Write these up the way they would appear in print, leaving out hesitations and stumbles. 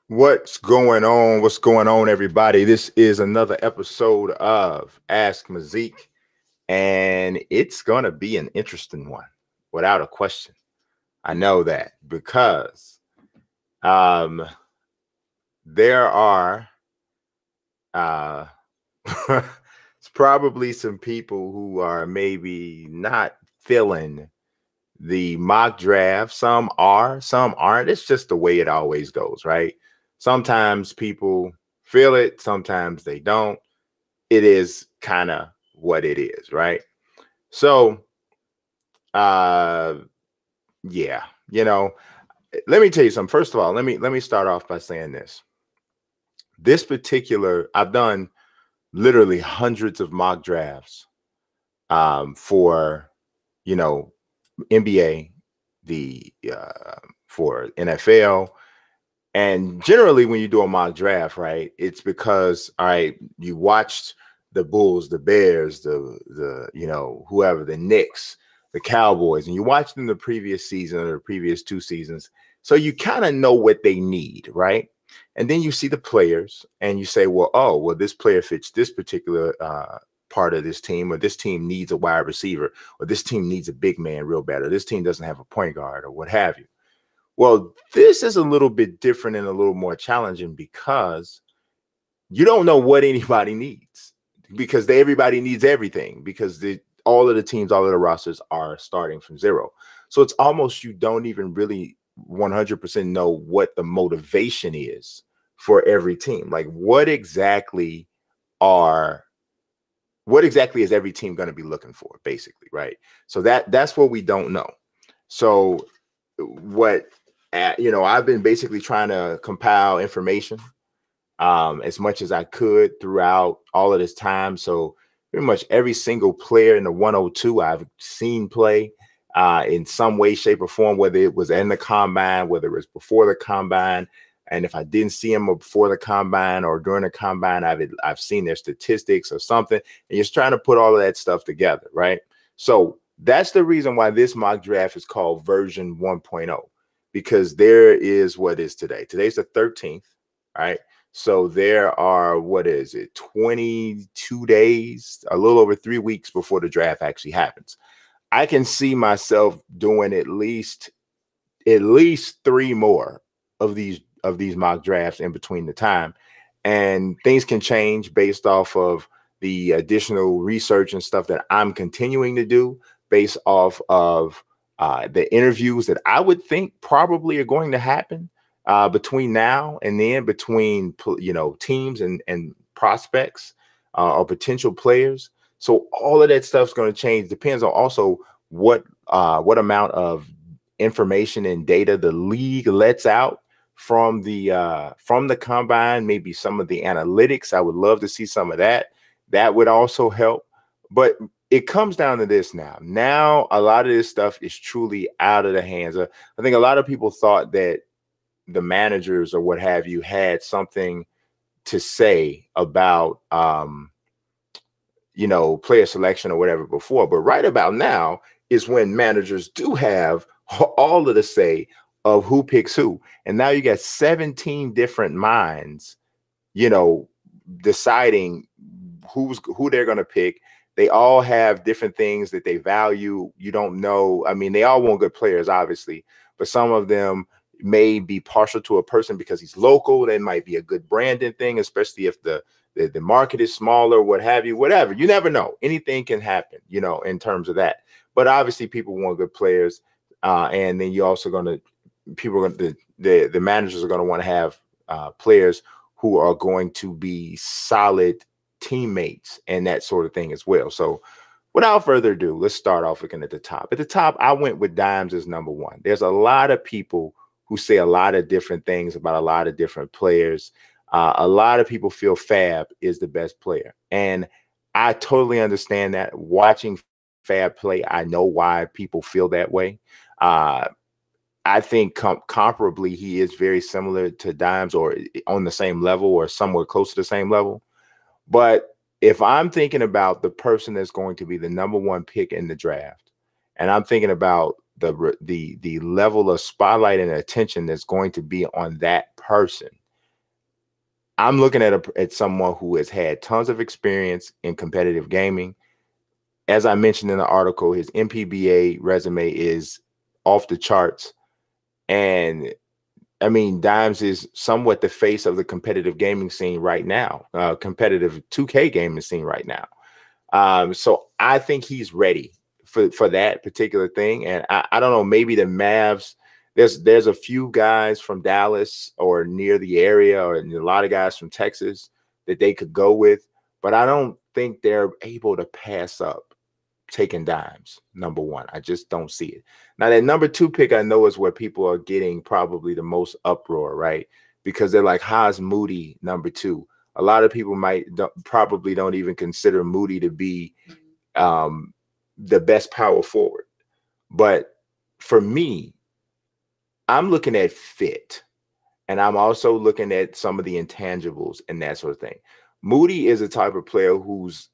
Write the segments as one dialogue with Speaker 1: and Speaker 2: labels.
Speaker 1: What's going on? What's going on, everybody? This is another episode of Ask Mazik, and it's going to be an interesting one, without a question. I know that because um, there are uh, it's probably some people who are maybe not feeling the mock draft. Some are, some aren't. It's just the way it always goes, right? Sometimes people feel it, sometimes they don't. It is kind of what it is, right? So, uh, yeah, you know, let me tell you something. First of all, let me start off by saying this. This particular, I've done literally hundreds of mock drafts for you know NBA, the for NFL. And generally, when you do a mock draft, right, it's because all right, you watched the Bulls, the Bears, the whoever, the Knicks, the Cowboys, and you watched them the previous season or the previous 2 seasons, so you kind of know what they need, right? And then you see the players, and you say, well, oh, well, this player fits this particular part of this team, or this team needs a wide receiver, or this team needs a big man real bad, or this team doesn't have a point guard, or what have you. Well, this is a little bit different and a little more challenging because you don't know what anybody needs because everybody needs everything because all of the teams, all of the rosters are starting from zero. So it's almost you don't even really 100% know what the motivation is for every team. Like are what exactly is every team going to be looking for, basically, right? So that's what we don't know. So what I've been basically trying to compile information as much as I could throughout all of this time. So pretty much every single player in the 102 I've seen play in some way, shape, or form, whether it was in the combine, whether it was before the combine. And if I didn't see them before the combine or during the combine, I've seen their statistics or something. And you're trying to put all of that stuff together, right? So that's the reason why this mock draft is called version 1.0, because there is what is today. Today's the 13th, right? So there are, what is it, 22 days, a little over 3 weeks before the draft actually happens. I can see myself doing at least three more of these mock drafts in between the time. And things can change based off of the additional research and stuff that I'm continuing to do based off of the interviews that I would think probably are going to happen between now and then, between teams and prospects or potential players. So all of that stuff's going to change. Depends on also what amount of information and data the league lets out from the combine. Maybe some of the analytics. I would love to see some of that. That would also help. But it comes down to this now. Now a lot of this stuff is truly out of the hands of. I think a lot of people thought that the managers or what have you had something to say about player selection or whatever before, but right about now is when managers do have all of the say of who picks who. And now you got 17 different minds, you know, deciding who they're going to pick. They all have different things that they value. You don't know. I mean, they all want good players, obviously, but some of them may be partial to a person because he's local. That might be a good branding thing, especially if the market is smaller, what have you, whatever. You never know. Anything can happen, in terms of that. But obviously, people want good players, and then you're also going to people are going the managers are going to want to have players who are going to be solid teammates and that sort of thing as well. So without further ado, let's start off looking at the top. At the top, I went with Dimes as number one. There's a lot of people who say a lot of different things about a lot of different players. A lot of people feel Fab is the best player. And I totally understand that. Watching Fab play, I know why people feel that way. I think comparably, he is very similar to Dimes, or on the same level or somewhere close to the same level. But if I'm thinking about the person that's going to be the number one pick in the draft, and I'm thinking about the level of spotlight and attention that's going to be on that person, I'm looking at someone who has had tons of experience in competitive gaming. As I mentioned in the article, his MPBA resume is off the charts. And I mean, Dimes is somewhat the face of the competitive gaming scene right now, competitive 2K gaming scene right now. So I think he's ready for that particular thing. And I don't know, maybe the Mavs, there's a few guys from Dallas or near the area, or a lot of guys from Texas that they could go with, but I don't think they're able to pass up taking Dimes, number one. I just don't see it. Now, that number two pick, I know, is where people are getting probably the most uproar, right? Because they're like, how's Moody number two? A lot of people probably don't even consider Moody to be the best power forward. But for me, I'm looking at fit, and I'm also looking at some of the intangibles and that sort of thing. Moody is a type of player whose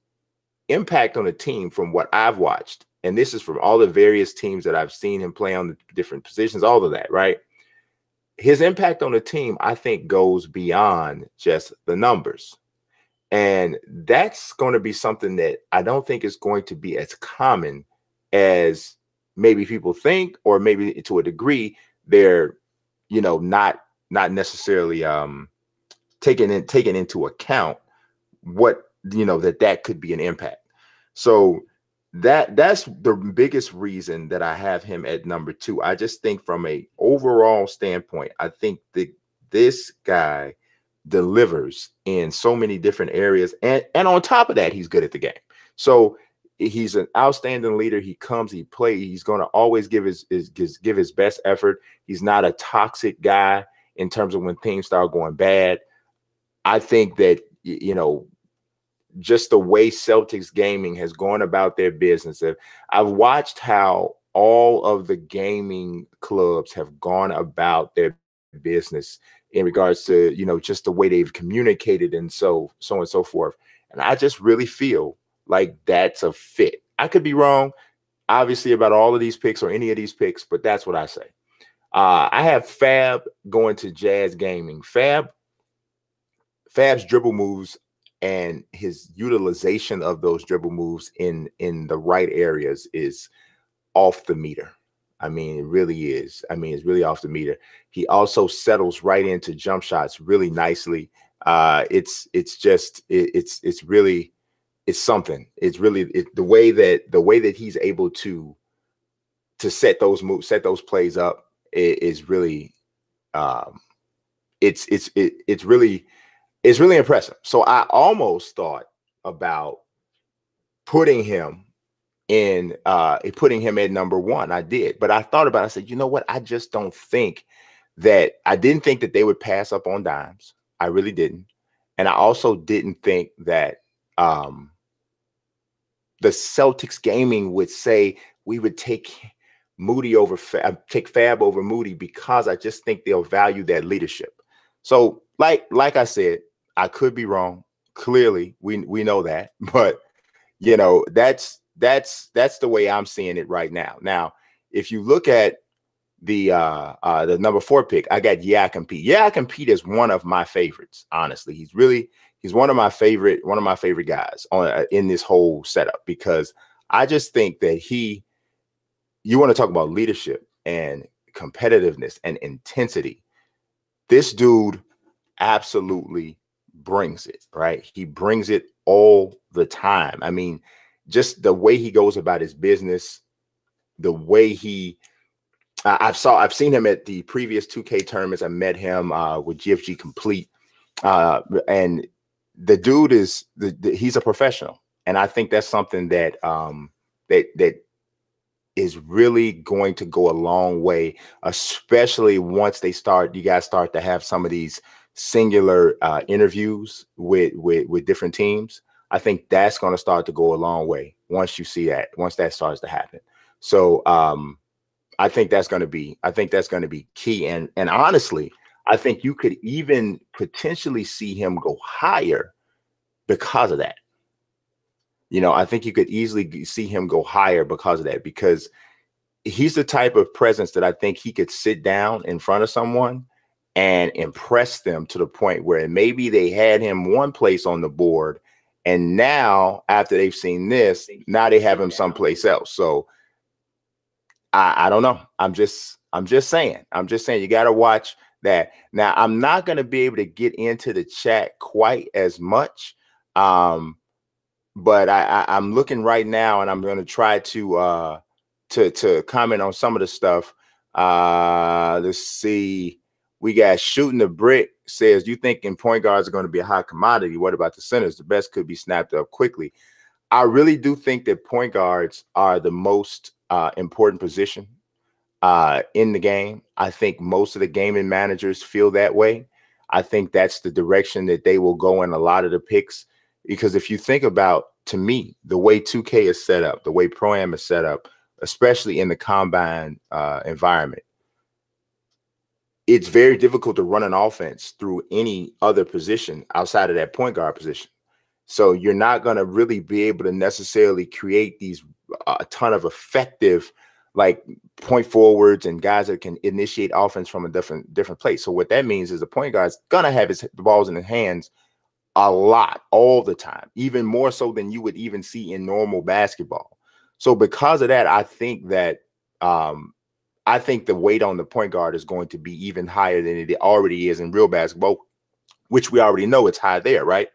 Speaker 1: impact on a team, from what I've watched, and this is from all the various teams that I've seen him play on the different positions, all of that, right? His impact on the team, I think, goes beyond just the numbers. And that's going to be something that I don't think is going to be as common as maybe people think, or maybe to a degree, they're, not necessarily taking into account what, that could be an impact. So that's the biggest reason that I have him at number two. I just think from a overall standpoint, I think that this guy delivers in so many different areas, and on top of that, he's good at the game. So he's an outstanding leader. He comes, he plays, he's going to always give his best effort. He's not a toxic guy in terms of when things start going bad. I think that, just the way Celtics gaming has gone about their business. I've watched how all of the gaming clubs have gone about their business in regards to, just the way they've communicated and so and so forth. And I just really feel like that's a fit. I could be wrong, obviously, about all of these picks or any of these picks, but that's what I say. I have Fab going to Jazz Gaming. Fab's dribble moves and his utilization of those dribble moves in the right areas is off the meter. I mean, it really is. I mean, it's really off the meter. He also settles right into jump shots really nicely. It's something. It's really the way that he's able to set those moves, set those plays up is really it's really impressive. So I almost thought about putting him at number one. I did, but I thought about it. I said, you know what? I just didn't think that they would pass up on Dimes. I really didn't. And I also didn't think that the Celtics gaming would say we would take Fab over Moody, because I just think they'll value that leadership. So like I said, I could be wrong. Clearly, we know that, but that's the way I'm seeing it right now. Now, if you look at the number four pick, I got Yeah I Compete. Yeah I Compete is one of my favorites. Honestly, he's one of my favorite guys in this whole setup, because I just think that you want to talk about leadership and competitiveness and intensity. This dude absolutely brings it, right? He brings it all the time. I mean, just the way he goes about his business, the way I've seen him at the previous 2K tournaments. I met him with GFG Complete, and the dude he's a professional, and I think that's something that that is really going to go a long way, especially once you guys start to have some of these singular interviews with different teams. I think that's going to start to go a long way once that starts to happen. So I think that's going to be key. And honestly, I think you could even potentially see him go higher because of that. I think you could easily see him go higher because of that, because he's the type of presence that I think he could sit down in front of someone and impress them to the point where maybe they had him one place on the board, and now after they've seen this, now they have him someplace else. So I don't know. I'm just saying you got to watch that. Now I'm not going to be able to get into the chat quite as much. But I'm looking right now, and I'm going to try to comment on some of the stuff. Let's see. We got shooting the brick says, you thinking point guards are going to be a high commodity? What about the centers? The best could be snapped up quickly. I really do think that point guards are the most important position in the game. I think most of the gaming managers feel that way. I think that's the direction that they will go in a lot of the picks. Because if you think about, to me, the way 2K is set up, the way Pro-Am is set up, especially in the combine environment, it's very difficult to run an offense through any other position outside of that point guard position. So you're not going to really be able to necessarily create these a ton of effective like point forwards and guys that can initiate offense from a different place. So what that means is the point guard's gonna have the balls in his hands a lot, all the time, even more so than you would even see in normal basketball. So because of that, I think that I think the weight on the point guard is going to be even higher than it already is in real basketball, which we already know it's high there, right?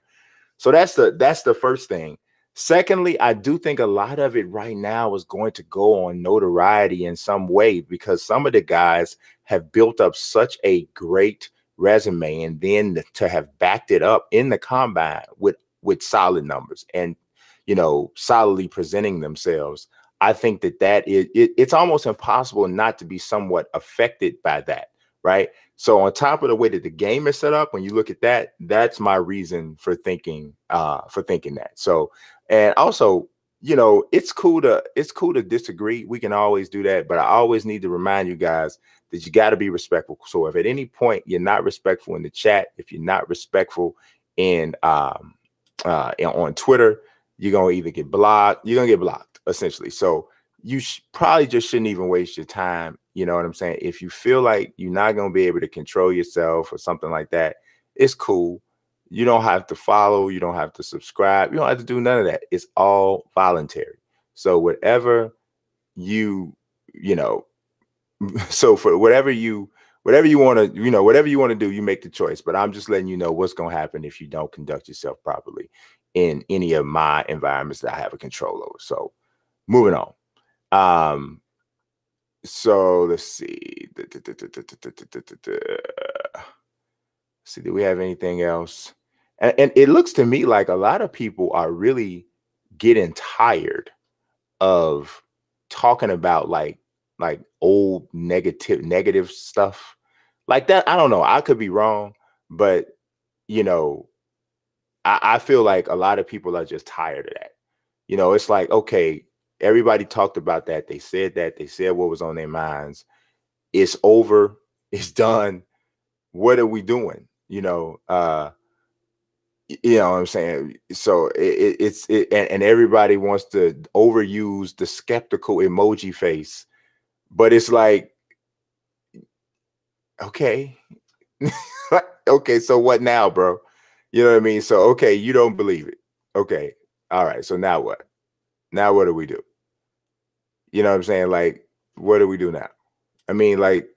Speaker 1: So that's the first thing. Secondly, I do think a lot of it right now is going to go on notoriety in some way, because some of the guys have built up such a great resume, and then to have backed it up in the combine with solid numbers and, you know, solidly presenting themselves. I think that it's almost impossible not to be somewhat affected by that, right? So on top of the way that the game is set up, when you look at that, that's my reason for thinking that. So, and also, you know, it's cool to disagree. We can always do that, but I always need to remind you guys that you got to be respectful. So if at any point you're not respectful in the chat, if you're not respectful in on Twitter, you're gonna either get blocked, you're gonna get blocked essentially. So you probably just shouldn't even waste your time. You know what I'm saying? If you feel like you're not going to be able to control yourself or something like that, it's cool. You don't have to follow. You don't have to subscribe. You don't have to do none of that. It's all voluntary. So whatever you know, so for whatever you want to, you know, whatever you want to do, you make the choice. But I'm just letting you know what's going to happen if you don't conduct yourself properly in any of my environments that I have a control over. So moving on. So let's see. See, do we have anything else? And it looks to me like a lot of people are really getting tired of talking about like old negative stuff like that. I don't know. I could be wrong, but you know, I feel like a lot of people are just tired of that. You know, it's like, okay, everybody talked about that. They said what was on their minds. It's over. It's done. What are we doing? You know what I'm saying? So and everybody wants to overuse the skeptical emoji face, but it's like, okay, okay, so what now, bro? You know what I mean? So, okay, you don't believe it. Okay. All right. So now what? Now what do we do? You know what I'm saying? Like, what do we do now? I mean, like,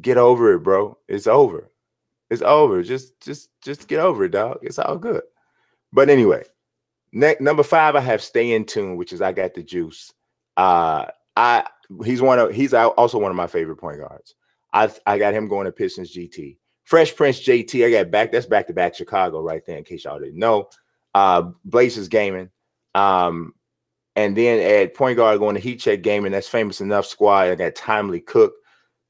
Speaker 1: get over it, bro. It's over. It's over. Just get over it, dog. It's all good. But anyway, number 5, I have Stay in Tune, which is I Got the Juice. He's also one of my favorite point guards. I got him going to Pistons GT. Fresh Prince JT, I got that's back to back Chicago right there, in case y'all didn't know. Blazers Gaming. And then at point guard going to Heat Check Gaming, that's Famous Enough Squad. I got Timely Cook.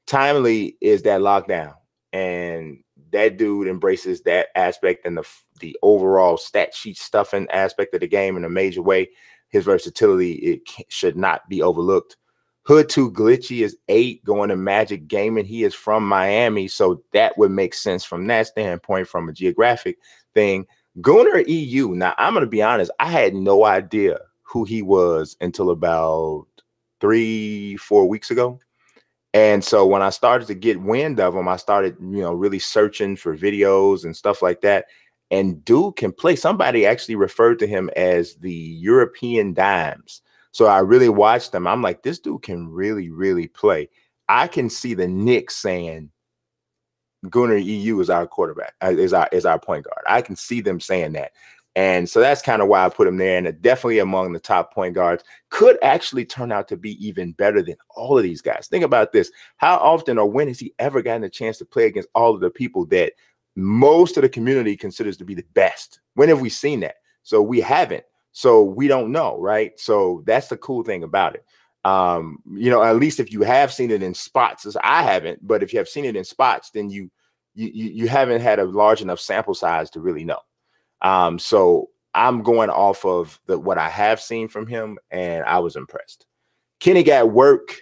Speaker 1: Timely is that lockdown, and that dude embraces that aspect and the overall stat sheet stuffing aspect of the game in a major way. His versatility, should not be overlooked. Hood 2 Glitchy is 8 going to Magic Gaming. He is from Miami, so that would make sense from that standpoint, from a geographic thing. Gooner EU. Now, I'm going to be honest. I had no idea who he was until about 3-4 weeks ago. And so when I started to get wind of him, I started, really searching for videos and stuff like that. And dude can play. Somebody actually referred to him as the European Dimes. So I really watched him. I'm like, this dude can really, really play. I can see the Knicks saying Gunnar EU is our quarterback, is our point guard. I can see them saying that. And so that's kind of why I put him there. And definitely among the top point guards, could actually turn out to be even better than all of these guys. Think about this. How often or when has he ever gotten a chance to play against all of the people that most of the community considers to be the best? When have we seen that? So we haven't. So we don't know, right? So that's the cool thing about it. At least if you have seen it in spots, as I haven't, but if you have seen it in spots, then you haven't had a large enough sample size to really know. So I'm going off of what I have seen from him, and I was impressed. Kenny got work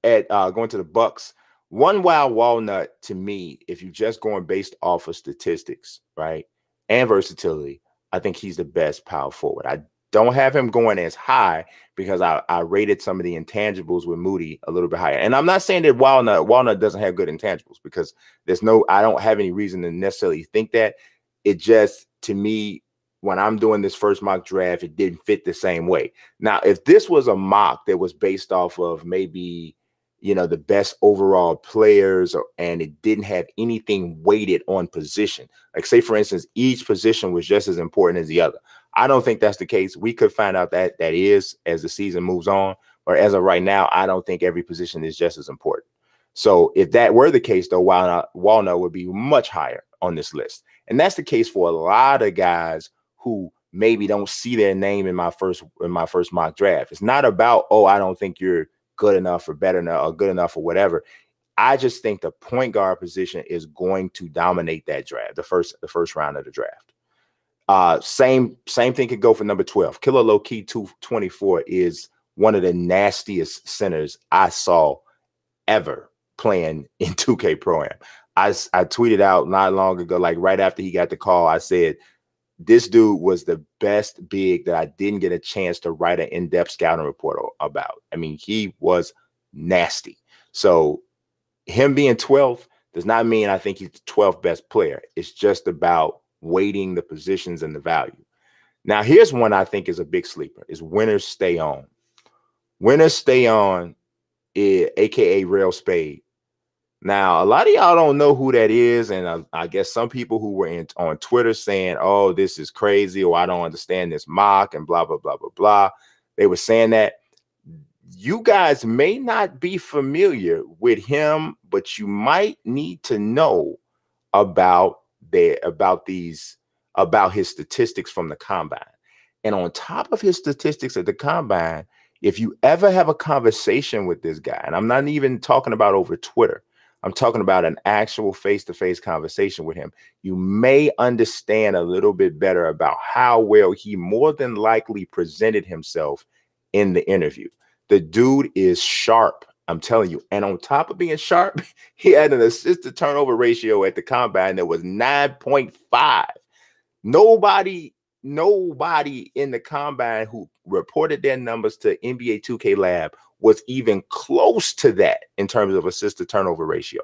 Speaker 1: at going to the Bucks. One wild walnut to me, if you're just going based off of statistics, right, and versatility, I think he's the best power forward. I don't have him going as high because I rated some of the intangibles with Moody a little bit higher. And I'm not saying that Walnut doesn't have good intangibles, because I don't have any reason to necessarily think that. It just, to me, when I'm doing this first mock draft, it didn't fit the same way. Now, if this was a mock that was based off of maybe, the best overall players, and it didn't have anything weighted on position, like say, for instance, each position was just as important as the other. I don't think that's the case. We could find out that is as the season moves on, or as of right now, I don't think every position is just as important. So if that were the case, though, Walnut would be much higher on this list. And that's the case for a lot of guys who maybe don't see their name in my first mock draft. It's not about, oh, I don't think you're good enough or better enough or good enough or whatever. I just think the point guard position is going to dominate that draft, the first round of the draft. Same thing could go for number 12. Killer Low Key 224 is one of the nastiest centers I saw ever playing in 2K Pro-Am. I tweeted out not long ago, like right after he got the call, I said, this dude was the best big that I didn't get a chance to write an in-depth scouting report about. I mean, he was nasty. So him being 12th does not mean I think he's the 12th best player. It's just about weighting the positions and the value. Now, here's one I think is a big sleeper, is Winners Stay On. Winners Stay On, aka Rail Spade. Now, a lot of y'all don't know who that is, and I guess some people who were on Twitter saying, oh, this is crazy, or I don't understand this mock, and blah, blah, blah, blah, blah. They were saying that. You guys may not be familiar with him, but you might need to know about his statistics from the combine. And on top of his statistics at the combine, if you ever have a conversation with this guy, and I'm not even talking about over Twitter, I'm talking about an actual face-to-face conversation with him, you may understand a little bit better about how well he more than likely presented himself in the interview. The dude is sharp, I'm telling you. And on top of being sharp, he had an assist to turnover ratio at the combine that was 9.5. Nobody in the combine who reported their numbers to NBA 2K Lab was even close to that in terms of assist to turnover ratio.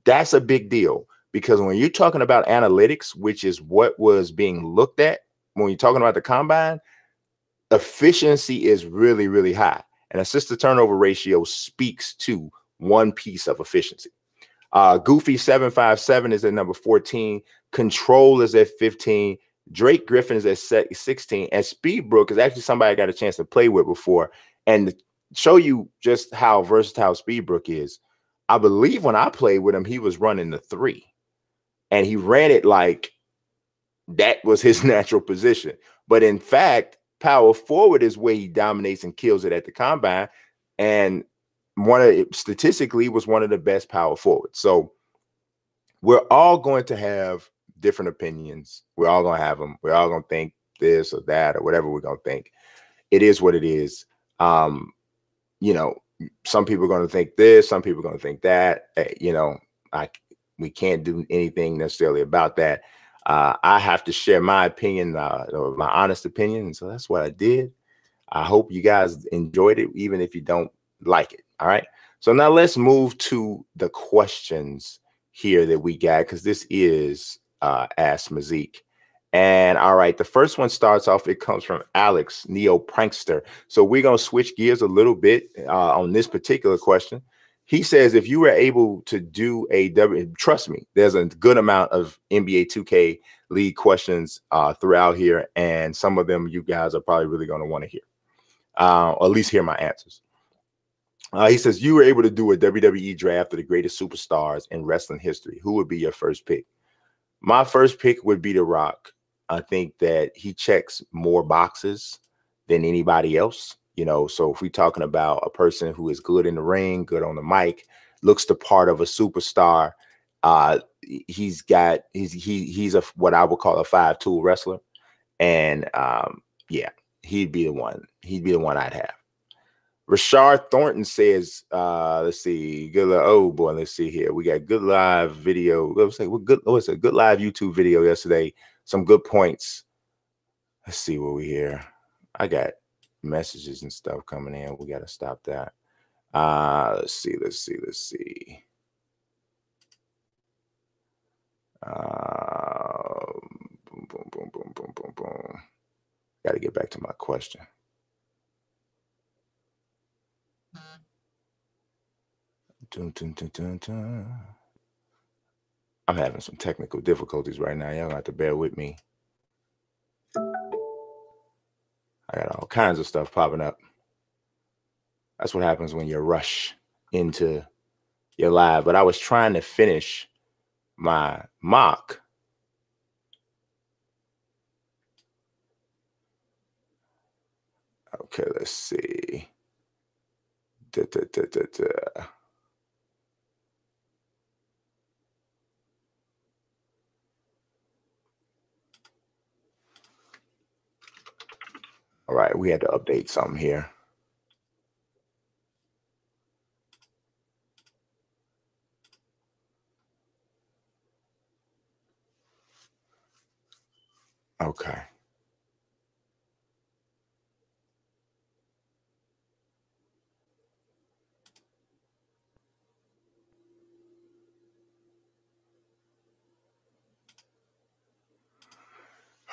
Speaker 1: That's a big deal, because when you're talking about analytics, which is what was being looked at when you're talking about the combine, efficiency is really, really high. And assist to turnover ratio speaks to one piece of efficiency. Goofy 757 is at number 14. Control is at 15. Drake Griffin is at 16. And Speedbrook is actually somebody I got a chance to play with before. And to show you just how versatile Speedbrook is, I believe when I played with him, he was running the 3. And he ran it like that was his natural position. But in fact, power forward is where he dominates and kills it at the combine. And statistically was one of the best power forwards. So we're all going to have different opinions. We're all going to have them. We're all going to think this or that or whatever we're going to think. It is what it is. Some people are going to think this, some people are going to think that. We can't do anything necessarily about that. I have to share my opinion, or my honest opinion. And so that's what I did. I hope you guys enjoyed it, even if you don't like it. All right. So now let's move to the questions here that we got, because this is Ask Mazik. And all right, the first one starts off, it comes from Alex, Neo Prankster. So we're going to switch gears a little bit on this particular question. He says, if you were able to do trust me, there's a good amount of NBA 2K League questions throughout here. And some of them you guys are probably really going to want to hear, or at least hear my answers. He says, you were able to do a WWE draft of the greatest superstars in wrestling history. Who would be your first pick? My first pick would be The Rock. I think that he checks more boxes than anybody else. You know, so if we're talking about a person who is good in the ring, good on the mic, looks the part of a superstar, he's a what I would call a 5-tool wrestler. And yeah, he'd be the one. He'd be the one I'd have. Rashard Thornton says, let's see, oh boy, let's see here. We got good live video. Let's say good live YouTube video yesterday. Some good points. Let's see what we hear. I got messages and stuff coming in. We got to stop that. Let's see. Boom. Got to get back to my question. I'm having some technical difficulties right now. Y'all have to bear with me. I got all kinds of stuff popping up. That's what happens when you rush into your live. But I was trying to finish my mock. Okay, let's see. All right, we had to update something here. Okay.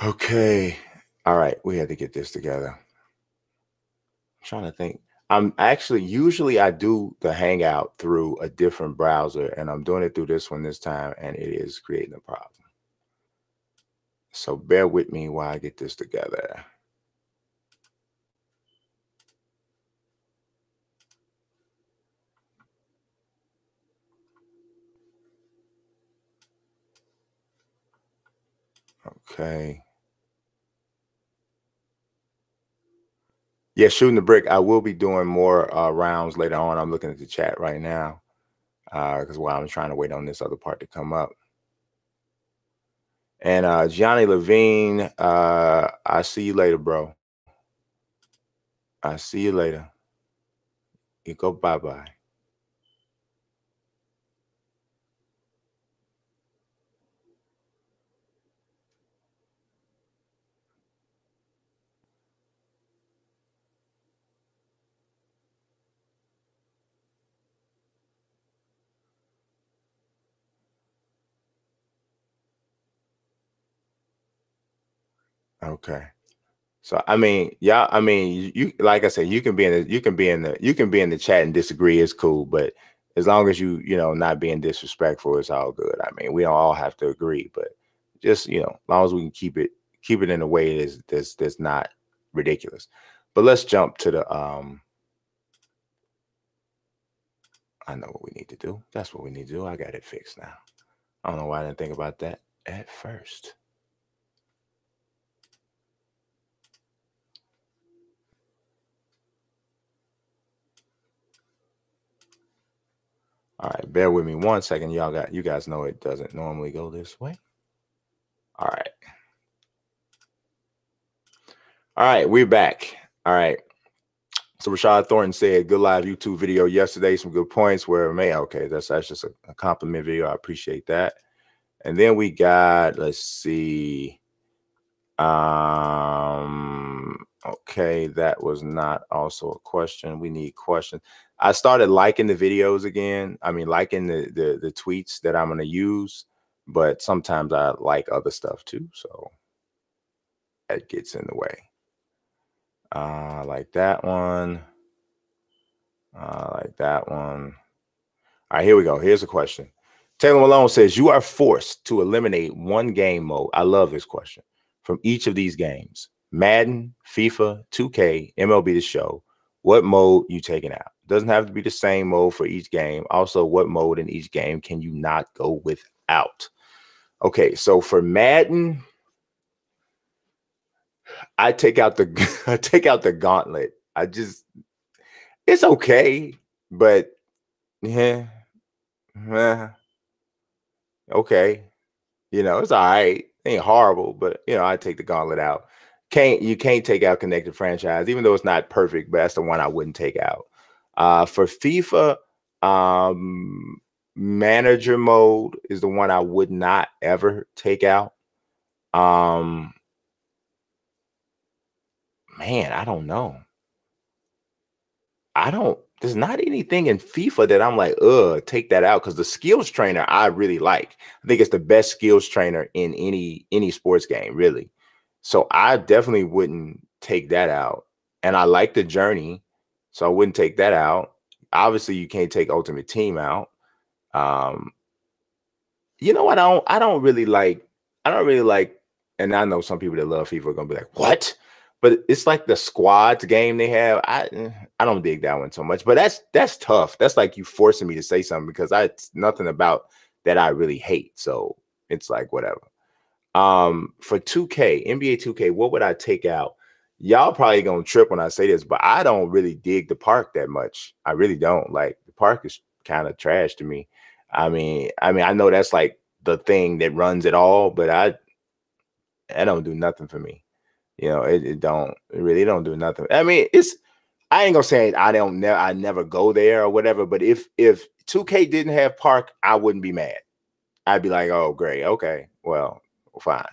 Speaker 1: Okay. All right, we had to get this together. I'm trying to think. Usually I do the Hangout through a different browser, and I'm doing it through this one this time, and it is creating a problem. So bear with me while I get this together. Okay. Yeah, shooting the brick. I will be doing more rounds later on. I'm looking at the chat right now because while I'm trying to wait on this other part to come up. And Johnny Levine, I see you later, bro. I see you later. You go bye-bye. Okay. So I mean, yeah, I mean, you like I said, you can be in the chat and disagree. It's cool, but as long as you know not being disrespectful, it's all good. I mean, we don't all have to agree, but just as long as we can keep it in a way that's not ridiculous. But let's jump to the I know what we need to do. That's what we need to do. I got it fixed now. I don't know why I didn't think about that at first. All right, bear with me 1 second. You guys know it doesn't normally go this way. All right. All right, we're back. All right. So Rashad Thornton said, good live YouTube video yesterday. Some good points where, okay, that's just a compliment video. I appreciate that. And then we got, let's see. Okay, that was not also a question. We need questions. I started liking the videos again. I mean, liking the tweets that I'm gonna use, but sometimes I like other stuff too, so that gets in the way. Like that one. Like that one. All right, here we go. Here's a question. Taylor Malone says, you are forced to eliminate one game mode. I love this question. From each of these games, Madden, FIFA, 2K, MLB The Show, what mode you taking out? Doesn't have to be the same mode for each game. Also, what mode in each game can you not go without? Okay, so for Madden, I take out the I take out the gauntlet. It's okay, but yeah, okay. It's all right. Ain't horrible, but I take the gauntlet out. You can't take out connected franchise, even though it's not perfect, but that's the one I wouldn't take out. For FIFA, um, manager mode is the one I would not ever take out. Um, man, I don't know. There's not anything in FIFA that I'm like, take that out, because the skills trainer I really like. I think it's the best skills trainer in any sports game, really. So I definitely wouldn't take that out. And I like the journey, so I wouldn't take that out. Obviously, you can't take Ultimate Team out. Um, you know what? I don't really like, and I know some people that love FIFA are gonna be like, what? But it's like the squads game they have. I don't dig that one so much. But that's tough. That's like you forcing me to say something, because it's nothing about that I really hate. So it's like whatever. For 2K, NBA 2K, what would I take out? Y'all probably gonna trip when I say this, but I don't really dig the park that much. I really don't. Like, the park is kind of trash to me. I mean, I know that's like the thing that runs it all, but I don't do nothing for me. It really don't do nothing. I mean, I ain't gonna say I never go there or whatever, but if 2K didn't have park, I wouldn't be mad. I'd be like, oh great, okay, well, fine.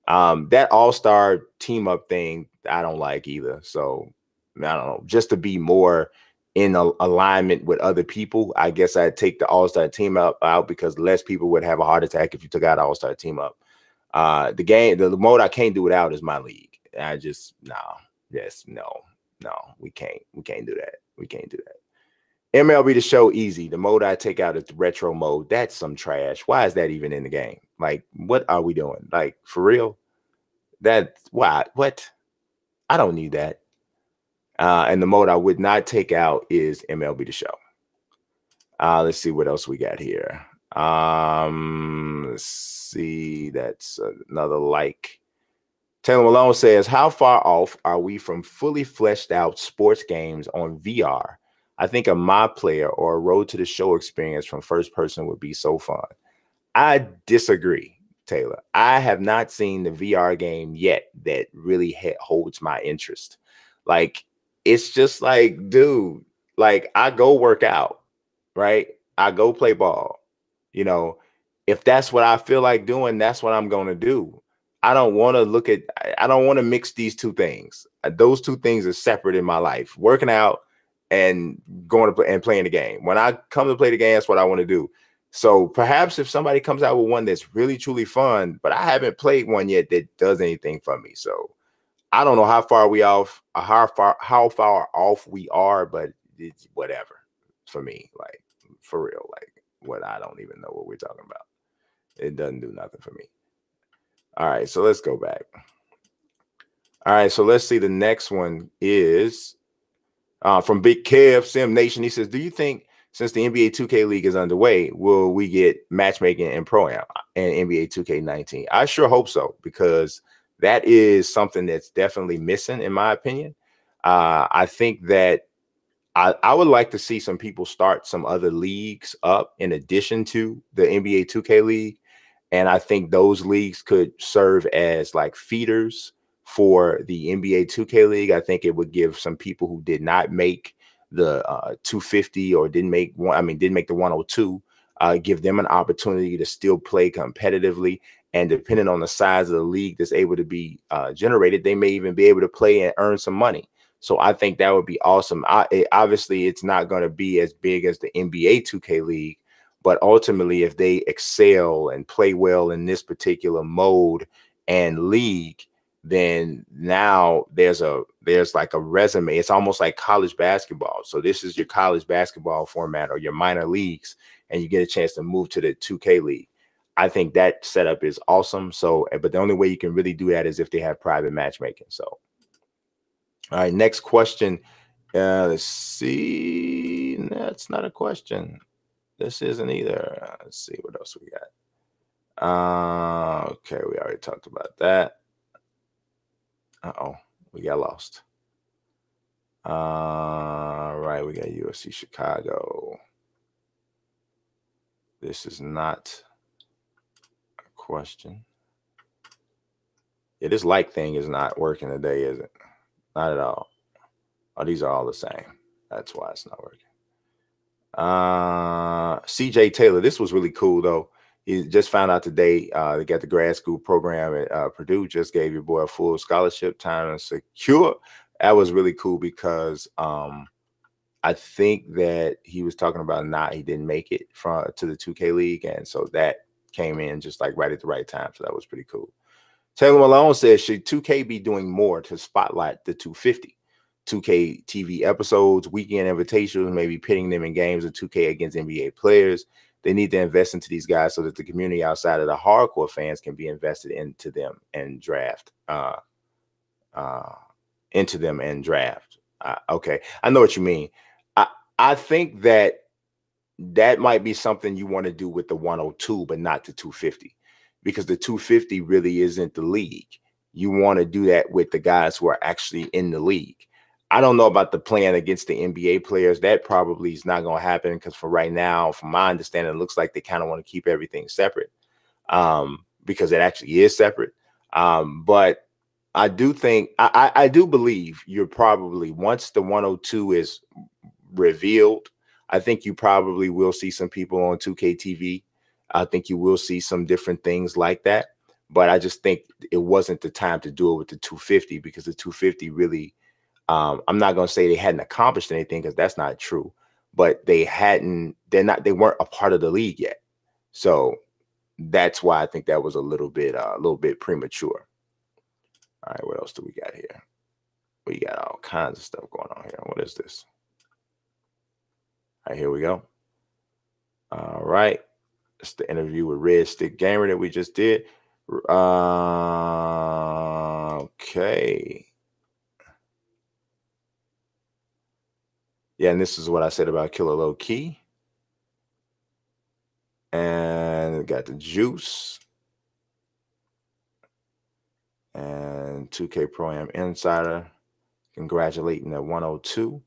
Speaker 1: That all-star team up thing, I don't like either. So I don't know. Just to be more in alignment with other people, I guess I'd take the all-star team up out, because less people would have a heart attack if you took out all-star team up. The mode I can't do without is my league. I just no, yes, no, we can't do that. We can't do that. MLB The Show, easy. The mode I take out is the retro mode. That's some trash. Why is that even in the game? Like, what are we doing? Like, for real? That why? What? I don't need that. And the mode I would not take out is MLB The Show. Let's see what else we got here. Let's see. That's another like. Taylor Malone says, how far off are we from fully fleshed out sports games on VR? I think a My Player or a Road to the Show experience from first person would be so fun. I disagree, Taylor. I have not seen the VR game yet that really holds my interest. Like, it's just like, dude, like, I go work out, right? I go play ball. You know, if that's what I feel like doing, that's what I'm going to do. I don't want to mix these two things. Those two things are separate in my life: working out and going to play and playing the game. When I come to play the game, that's what I want to do. So perhaps if somebody comes out with one that's really truly fun, but I haven't played one yet that does anything for me. So I don't know how far we off, how far off we are, but it's whatever for me. Like, for real, like, what, I don't even know what we're talking about. It doesn't do nothing for me. All right, so let's go back. All right, so let's see. The next one is from Big Kev Sim Nation. He says, do you think, since the NBA 2K League is underway, will we get matchmaking in Pro-Am and NBA 2K19? I sure hope so, because that is something that's definitely missing, in my opinion. I think that I would like to see some people start some other leagues up in addition to the NBA 2K League. And I think those leagues could serve as like feeders for the NBA 2K League. I think it would give some people who did not make the 250 or didn't make the 102, give them an opportunity to still play competitively And depending on the size of the league that's able to be generated, they may even be able to play and earn some money. So I think that would be awesome. Obviously, it's not going to be as big as the NBA 2K League, but ultimately, if they excel and play well in this particular mode and league, then now there's like a resume. It's almost like college basketball. So this is your college basketball format or your minor leagues, and you get a chance to move to the 2K League. I think that setup is awesome. So, but the only way you can really do that is if they have private matchmaking. So, all right, next question. Let's see. That's not a question. This isn't either. Let's see what else we got. Okay, we already talked about that. Uh-oh, we got lost. Right, we got USC Chicago. This is not a question. Yeah, this like thing is not working today, is it? Not at all. Oh, these are all the same. That's why it's not working. CJ Taylor, this was really cool though. He just found out today they got the grad school program at Purdue just gave your boy a full scholarship, time and secure. That was really cool because I think that he was talking about he didn't make it to the 2K League, and so that came in just like right at the right time. So that was pretty cool. Taylor Malone says, should 2K be doing more to spotlight the 250? 2K TV episodes, weekend invitations, maybe pitting them in games of 2K against NBA players. They need to invest into these guys so that the community outside of the hardcore fans can be invested into them and draft. Okay, I know what you mean. I think that might be something you want to do with the 102, but not the 250, because the 250 really isn't the league. You want to do that with the guys who are actually in the league. I don't know about the plan against the NBA players. That probably is not going to happen because for right now, from my understanding, it looks like they kind of want to keep everything separate because it actually is separate. But I do think, I do believe you're probably, once the 102 is revealed, I think you probably will see some people on 2K TV. I think you will see some different things like that. But I just think it wasn't the time to do it with the 250 because the 250 really, I'm not going to say they hadn't accomplished anything because that's not true, but they weren't a part of the league yet. So that's why I think that was a little bit premature. All right, what else do we got here? We got all kinds of stuff going on here. What is this? All right, here we go. All right. It's the interview with Red Stick Gamer that we just did. Okay. Yeah, and this is what I said about Killer Low Key. And got the Juice. And 2K Pro Am Insider congratulating the 102.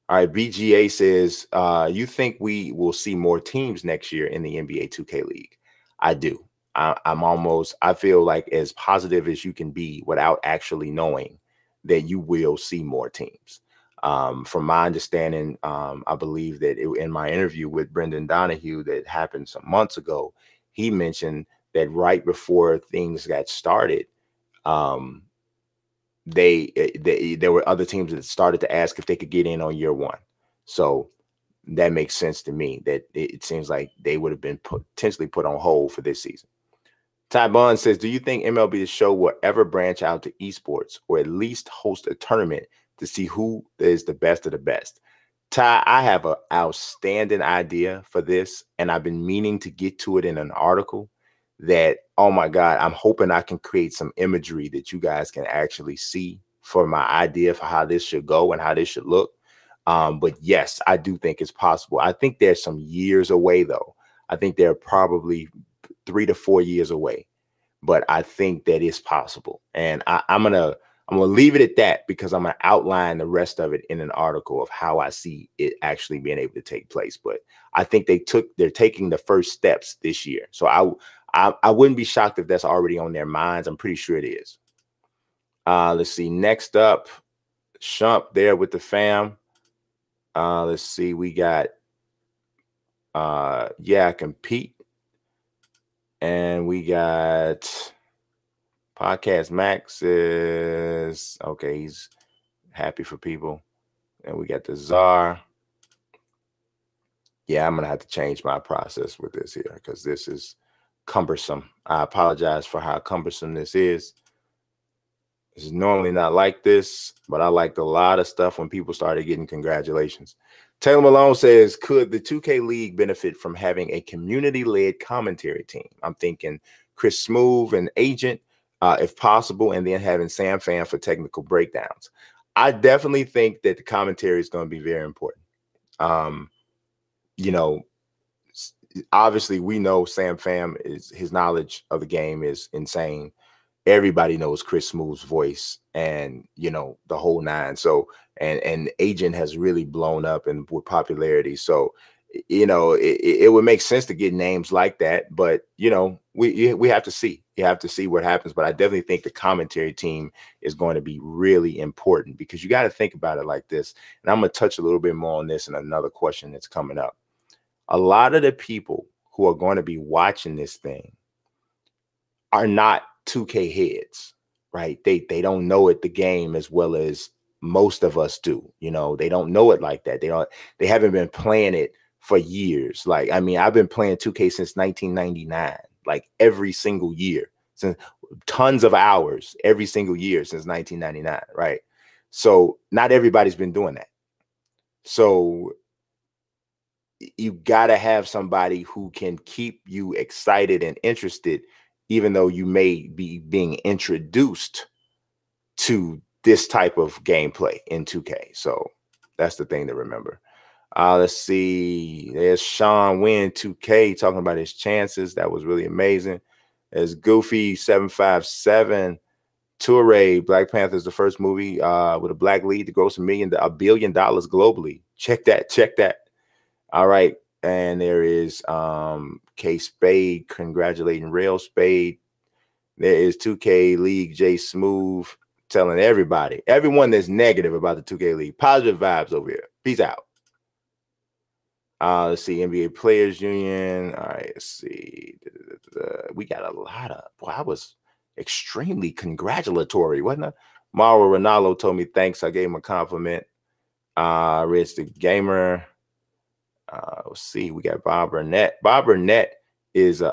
Speaker 1: All right, BGA says, you think we will see more teams next year in the NBA 2K League? I do. I feel like as positive as you can be without actually knowing that you will see more teams. From my understanding, I believe that in my interview with Brendan Donahue that happened some months ago, he mentioned that right before things got started, there were other teams that started to ask if they could get in on year one. So that makes sense to me that it seems like they would have been potentially put on hold for this season. Ty Bond says, do you think MLB The Show will ever branch out to esports or at least host a tournament to see who is the best of the best? Ty, I have an outstanding idea for this, and I've been meaning to get to it in an article that, oh my God, I'm hoping I can create some imagery that you guys can actually see for my idea for how this should go and how this should look. But yes, I do think it's possible. I think there's some years away, though. I think they're probably 3 to 4 years away, but I think that it's possible. And I'm gonna leave it at that because I'm gonna outline the rest of it in an article of how I see it actually being able to take place. But I think they're taking the first steps this year. So I wouldn't be shocked if that's already on their minds. I'm pretty sure it is. Let's see. Next up, Shump there with the fam. Let's see. We got Compete. And we got Podcast Max is okay. He's happy for people. And we got the Czar. Yeah, I'm gonna have to change my process with this here because this is cumbersome. I apologize for how cumbersome this is. It's normally not like this, but I liked a lot of stuff when people started getting congratulations. Taylor Malone says, could the 2K League benefit from having a community-led commentary team? I'm thinking Chris Smoove and Agent, if possible, and then having Sam Fan for technical breakdowns. I definitely think that the commentary is going to be very important. You know, obviously we know Sam Pham is his knowledge of the game is insane. Everybody knows Chris Smooth's voice and the whole nine. So and Agent has really blown up and with popularity. So it would make sense to get names like that, but we have to see. You have to see what happens. But I definitely think the commentary team is going to be really important because you got to think about it like this. And I'm going to touch a little bit more on this in another question that's coming up. A lot of the people who are going to be watching this thing are not 2K heads, right? They don't know it, the game, as well as most of us do. They don't know it like that. They haven't been playing it for years. Like, I mean, I've been playing 2K since 1999, like every single year, since tons of hours every single year since 1999, right? So not everybody's been doing that. So you got to have somebody who can keep you excited and interested, even though you may be being introduced to this type of gameplay in 2K. So that's the thing to remember. Let's see. There's Sean Wynn 2K talking about his chances. That was really amazing. There's Goofy 757. Toure, Black Panther is the first movie with a black lead to gross $1 billion globally. Check that. Check that. All right. And there is K Spade congratulating Rail Spade. There is 2K League J Smooth telling everyone that's negative about the 2K League, positive vibes over here. Peace out. Let's see, NBA Players Union. All right, let's see. We got a lot of, boy, I was extremely congratulatory, wasn't I? Mauro Ronaldo told me thanks. I gave him a compliment. Rich the Gamer. Let's see, we got Bob Burnett. Bob Burnett is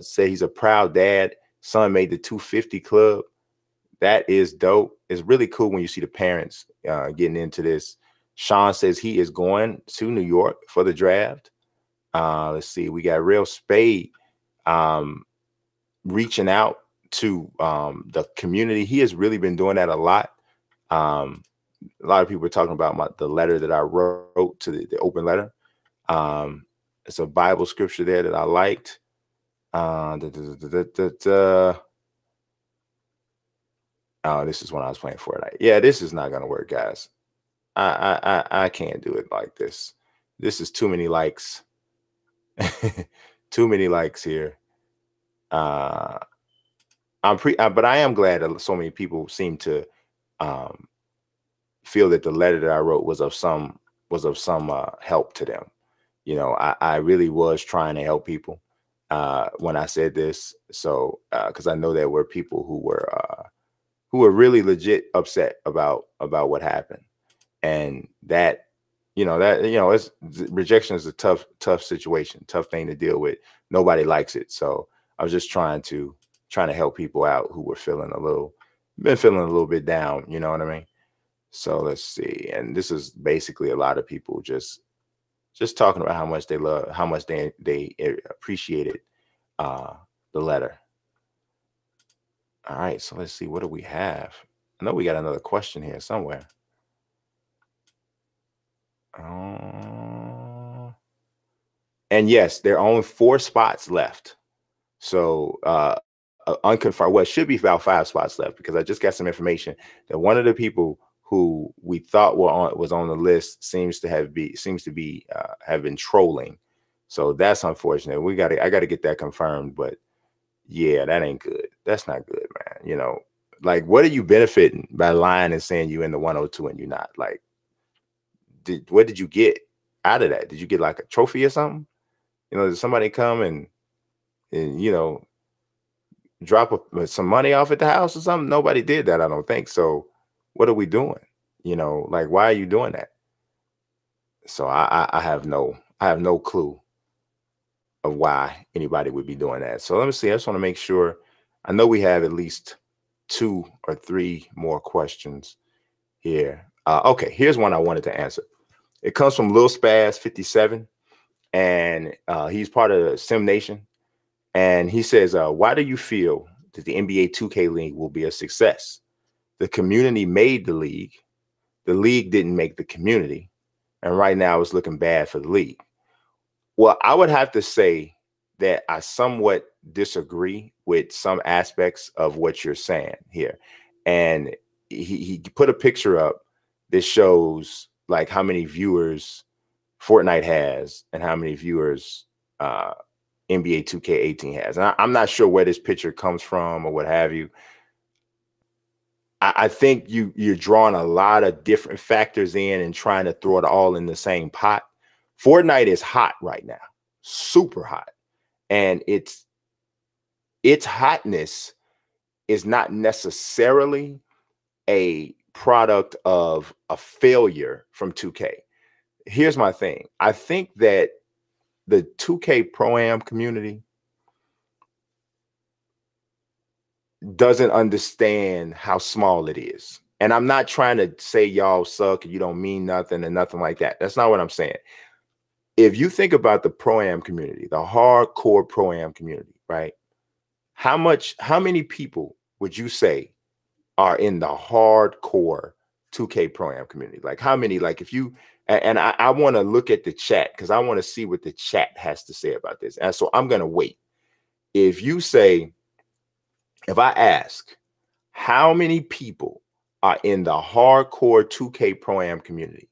Speaker 1: say he's a proud dad. Son made the 250 club. That is dope. It's really cool when you see the parents getting into this. Sean says he is going to New York for the draft. Let's see, we got Real Spade reaching out to the community. He has really been doing that a lot. A lot of people are talking about the letter that I wrote to the open letter. It's a Bible scripture there that I liked. Oh, this is when I was playing Fortnite. Yeah, this is not gonna work, guys. I can't do it like this. This is too many likes. Too many likes here. But I am glad that so many people seem to feel that the letter that I wrote was of some help to them. I really was trying to help people when I said this. So because I know there were people who were really legit upset about what happened, and that it's rejection is a tough situation, tough thing to deal with. Nobody likes it. So I was just trying to help people out who were feeling a little bit down. You know what I mean? So let's see. And this is basically a lot of people just talking about how much they love, how much they appreciated the letter. All right, so let's see, what do we have? I know we got another question here somewhere. And yes, there are only 4 spots left. So unconfirmed. Well, it should be about 5 spots left because I just got some information that one of the people who we thought was on the list seems to have been trolling. So that's unfortunate. I got to get that confirmed. But yeah, that ain't good. That's not good, man. Like, what are you benefiting by lying and saying you in the 102 and you're not? Like, what did you get out of that? Did you get like a trophy or something? Did somebody come and and drop some money off at the house or something? Nobody did that, I don't think. So what are we doing? Like, why are you doing that? So I have no clue of why anybody would be doing that. So let me see. I just want to make sure. I know we have at least 2 or 3 more questions here. Okay, here's one I wanted to answer. It comes from Lil Spaz 57, and he's part of Sim Nation. And he says, why do you feel that the NBA 2K League will be a success? The community made the league. The league didn't make the community. And right now it's looking bad for the league. Well, I would have to say that I somewhat disagree with some aspects of what you're saying here. And he put a picture up that shows like how many viewers Fortnite has and how many viewers NBA 2K18 has. And I'm not sure where this picture comes from or what have you. I think you're drawing a lot of different factors in and trying to throw it all in the same pot. Fortnite is hot right now, super hot. And its hotness is not necessarily a product of a failure from 2K. Here's my thing. I think that the 2K Pro-Am community doesn't understand how small it is. And I'm not trying to say y'all suck and you don't mean nothing and nothing like that. That's not what I'm saying. If you think about the Pro-Am community, the hardcore Pro-Am community, right? How many people would you say are in the hardcore 2K Pro-Am community? Like how many, like if you, and I want to look at the chat because I want to see what the chat has to say about this. And so I'm going to wait. If I ask how many people are in the hardcore 2K Pro-Am community,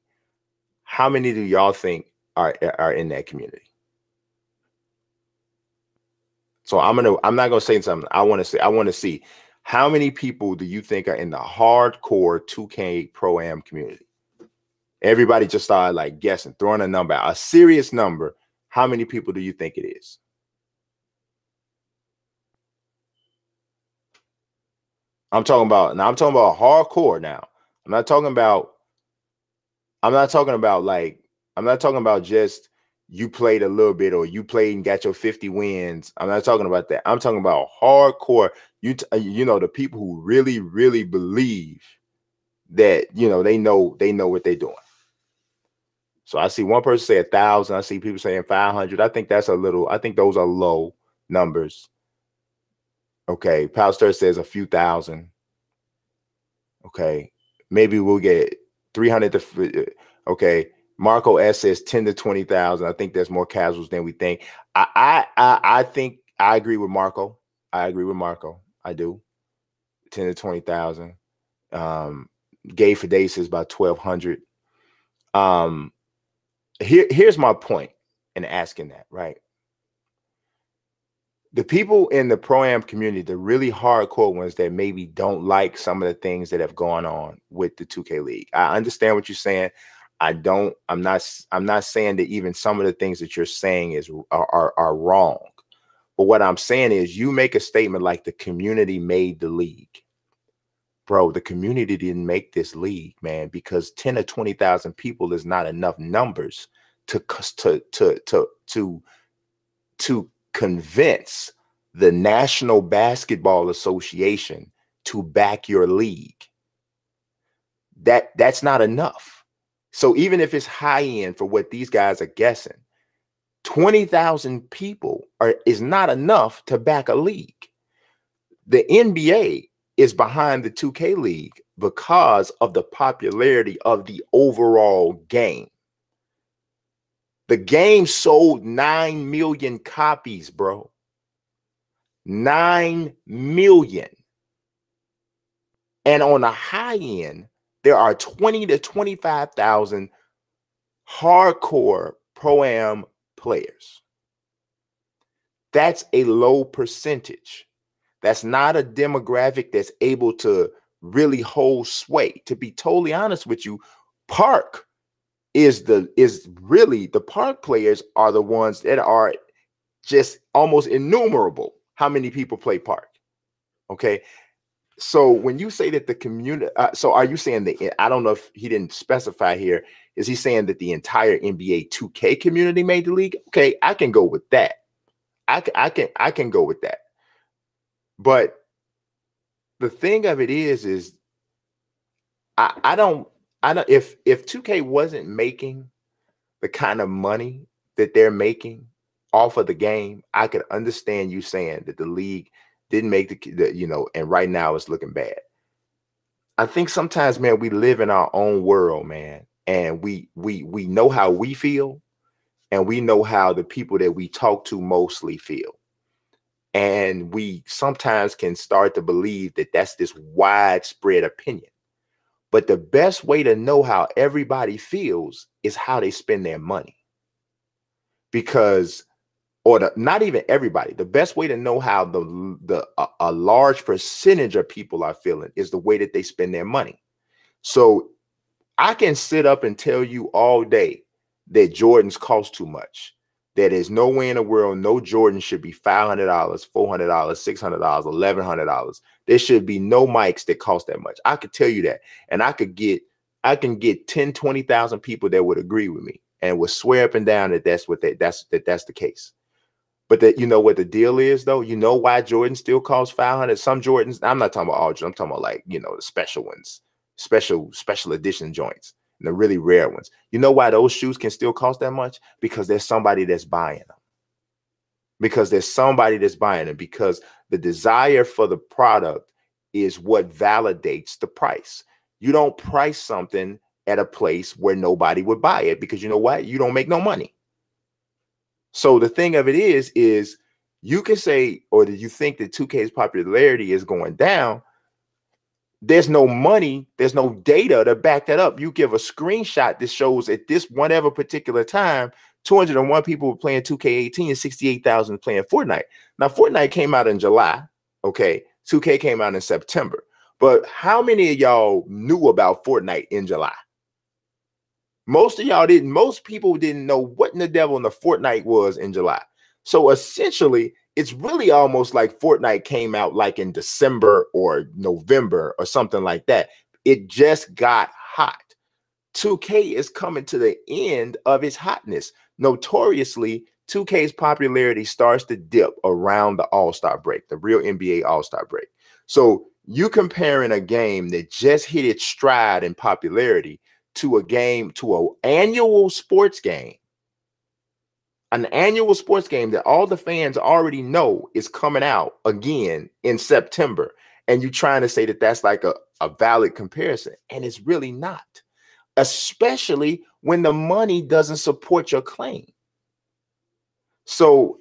Speaker 1: how many do y'all think are in that community? So I'm not gonna say something. I want to see how many people do you think are in the hardcore 2K Pro-Am community? Everybody just started like guessing, throwing a number out, a serious number. How many people do you think it is? I'm talking about hardcore now. I'm not talking about just you played a little bit or you played and got your 50 wins. I'm not talking about that. I'm talking about hardcore. The people who really, really believe that, they know what they're doing. So I see one person say 1,000. I see people saying 500. I think those are low numbers. Okay. Palster says a few thousand. Okay. Maybe we'll get 300 to, okay. Marco S says 10 to 20,000. I think there's more casuals than we think. I think I agree with Marco. I do. 10 to 20,000. Gay Fade says about 1,200. Here's my point in asking that, right? The people in the Pro-Am community, the really hardcore ones that maybe don't like some of the things that have gone on with the 2K League. I understand what you're saying. I'm not saying that even some of the things that you're saying are wrong. But what I'm saying is you make a statement like the community made the league. Bro, the community didn't make this league, man, because 10 or 20,000 people is not enough numbers to convince the National Basketball Association to back your league. That's not enough. So even if it's high end for what these guys are guessing, 20,000 people is not enough to back a league. The NBA is behind the 2K League because of the popularity of the overall game. The game sold 9 million copies, bro. 9 million. And on the high end, there are 20 to 25,000 hardcore Pro-Am players. That's a low percentage. That's not a demographic that's able to really hold sway. To be totally honest with you, the park players are the ones that are just almost innumerable how many people play park. Okay. So when you say that the community, so are you saying that, I don't know if he didn't specify here, is he saying that the entire NBA 2K community made the league? Okay, I can go with that. I can go with that. But the thing of it is I don't if 2K wasn't making the kind of money that they're making off of the game, I could understand you saying that the league didn't make and right now it's looking bad. I think sometimes, man, we live in our own world, man, and we know how we feel, and we know how the people that we talk to mostly feel. And we sometimes can start to believe that that's this widespread opinion. But the best way to know how everybody feels is how they spend their money. Because, not even everybody, the best way to know how a large percentage of people are feeling is the way that they spend their money. So I can sit up and tell you all day that Jordans cost too much. That there's no way in the world no Jordan should be $500, $400, $600, $1,100. There should be no mics that cost that much. I could tell you that, and I can get 10, 20,000 people that would agree with me and would swear up and down that that's the case. But that, you know what the deal is though? You know why Jordan still costs 500? Some Jordans, I'm not talking about all Jordans, I'm talking about like, the special ones, special edition joints, and the really rare ones. You know why those shoes can still cost that much? Because there's somebody that's buying them. Because the desire for the product is what validates the price. You don't price something at a place where nobody would buy it, because you know what? You don't make no money. So the thing of it is you can say, or do you think that 2K's popularity is going down? There's no money, there's no data to back that up. You give a screenshot that shows at this whatever particular time, 201 people were playing 2K18 and 68,000 playing Fortnite. Now, Fortnite came out in July. Okay. 2K came out in September. But how many of y'all knew about Fortnite in July? Most of y'all didn't. Most people didn't know what in the devil in the Fortnite was in July. So essentially, it's really almost like Fortnite came out like in December or November or something like that. It just got hot. 2K is coming to the end of its hotness. Notoriously, 2K's popularity starts to dip around the All-Star break, the real NBA All-Star break. So you comparing a game that just hit its stride in popularity to an annual sports game, that all the fans already know is coming out again in September, and you're trying to say that that's like a valid comparison, and it's really not, especially when the money doesn't support your claim. So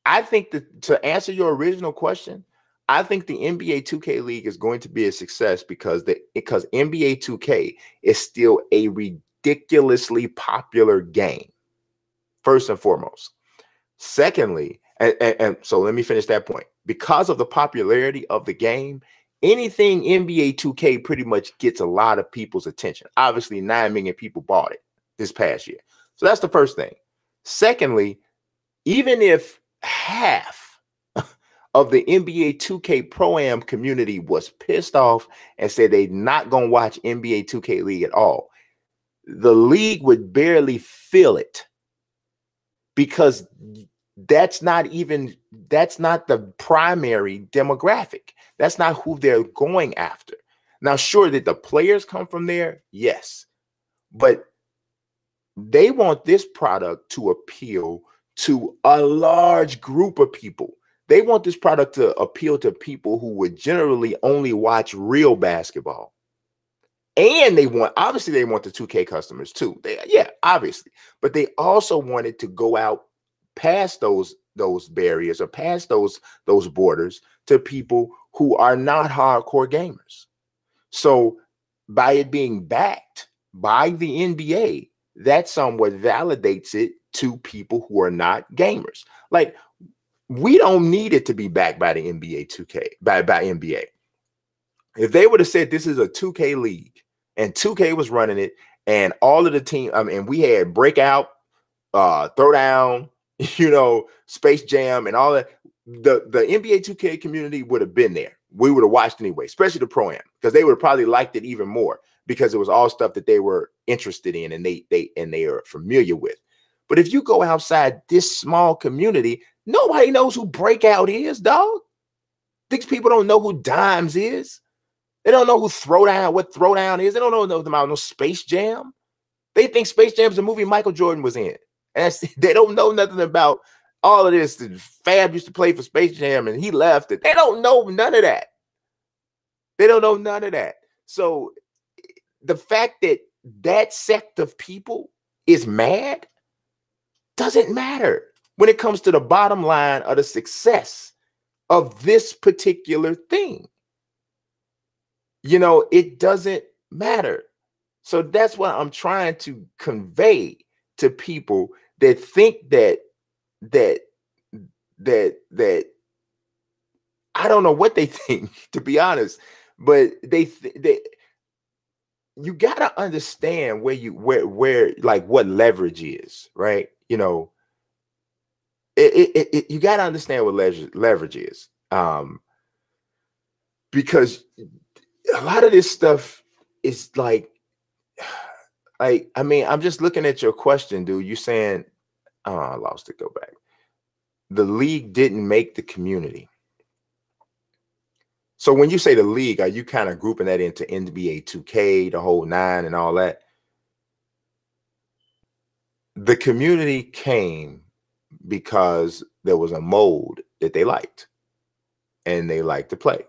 Speaker 1: I think that, to answer your original question, I think the NBA 2K League is going to be a success because NBA 2K is still a ridiculously popular game, first and foremost. Secondly, and so let me finish that point. Because of the popularity of the game, anything NBA 2K pretty much gets a lot of people's attention. Obviously, 9 million people bought it this past year. So that's the first thing. Secondly, even if half of the NBA 2K Pro-Am community was pissed off and said they're not going to watch NBA 2K League at all, the league would barely feel it, because that's not the primary demographic. That's not who they're going after. Now, sure, that the players come from there, yes, but they want this product to appeal to a large group of people. They want this product to appeal to people who would generally only watch real basketball. And they want the 2K customers too. Obviously. But they also wanted to go out past those barriers, or past those borders, to people who are not hardcore gamers. So by it being backed by the NBA, that somewhat validates it to people who are not gamers. Like, we don't need it to be backed by the NBA 2K, by NBA. If they would have said this is a 2K league and 2K was running it, and all of the team, and we had breakout, throwdown, Space Jam and all that. The NBA 2K community would have been there. We would have watched anyway, especially the Pro Am, because they would have probably liked it even more because it was all stuff that they were interested in and they are familiar with. But if you go outside this small community, nobody knows who Breakout is, dog. These people don't know who Dimes is. They don't know who what Throwdown is. They don't know about no Space Jam. They think Space Jam is a movie Michael Jordan was in. And they don't know nothing about all of this. Fab used to play for Space Jam and he left it. They don't know none of that. They don't know none of that. So the fact that that sect of people is mad doesn't matter when it comes to the bottom line of the success of this particular thing. It doesn't matter. So that's what I'm trying to convey to people that think that I don't know what they think, to be honest, but they you gotta understand where like what leverage is, right? You gotta understand what leverage is, because a lot of this stuff is like I mean, I'm just looking at your question, dude. You saying, oh, I lost it. Go back. The league didn't make the community. So when you say the league, are you kind of grouping that into NBA 2K, the whole nine and all that? The community came because there was a mode that they liked and they liked to play.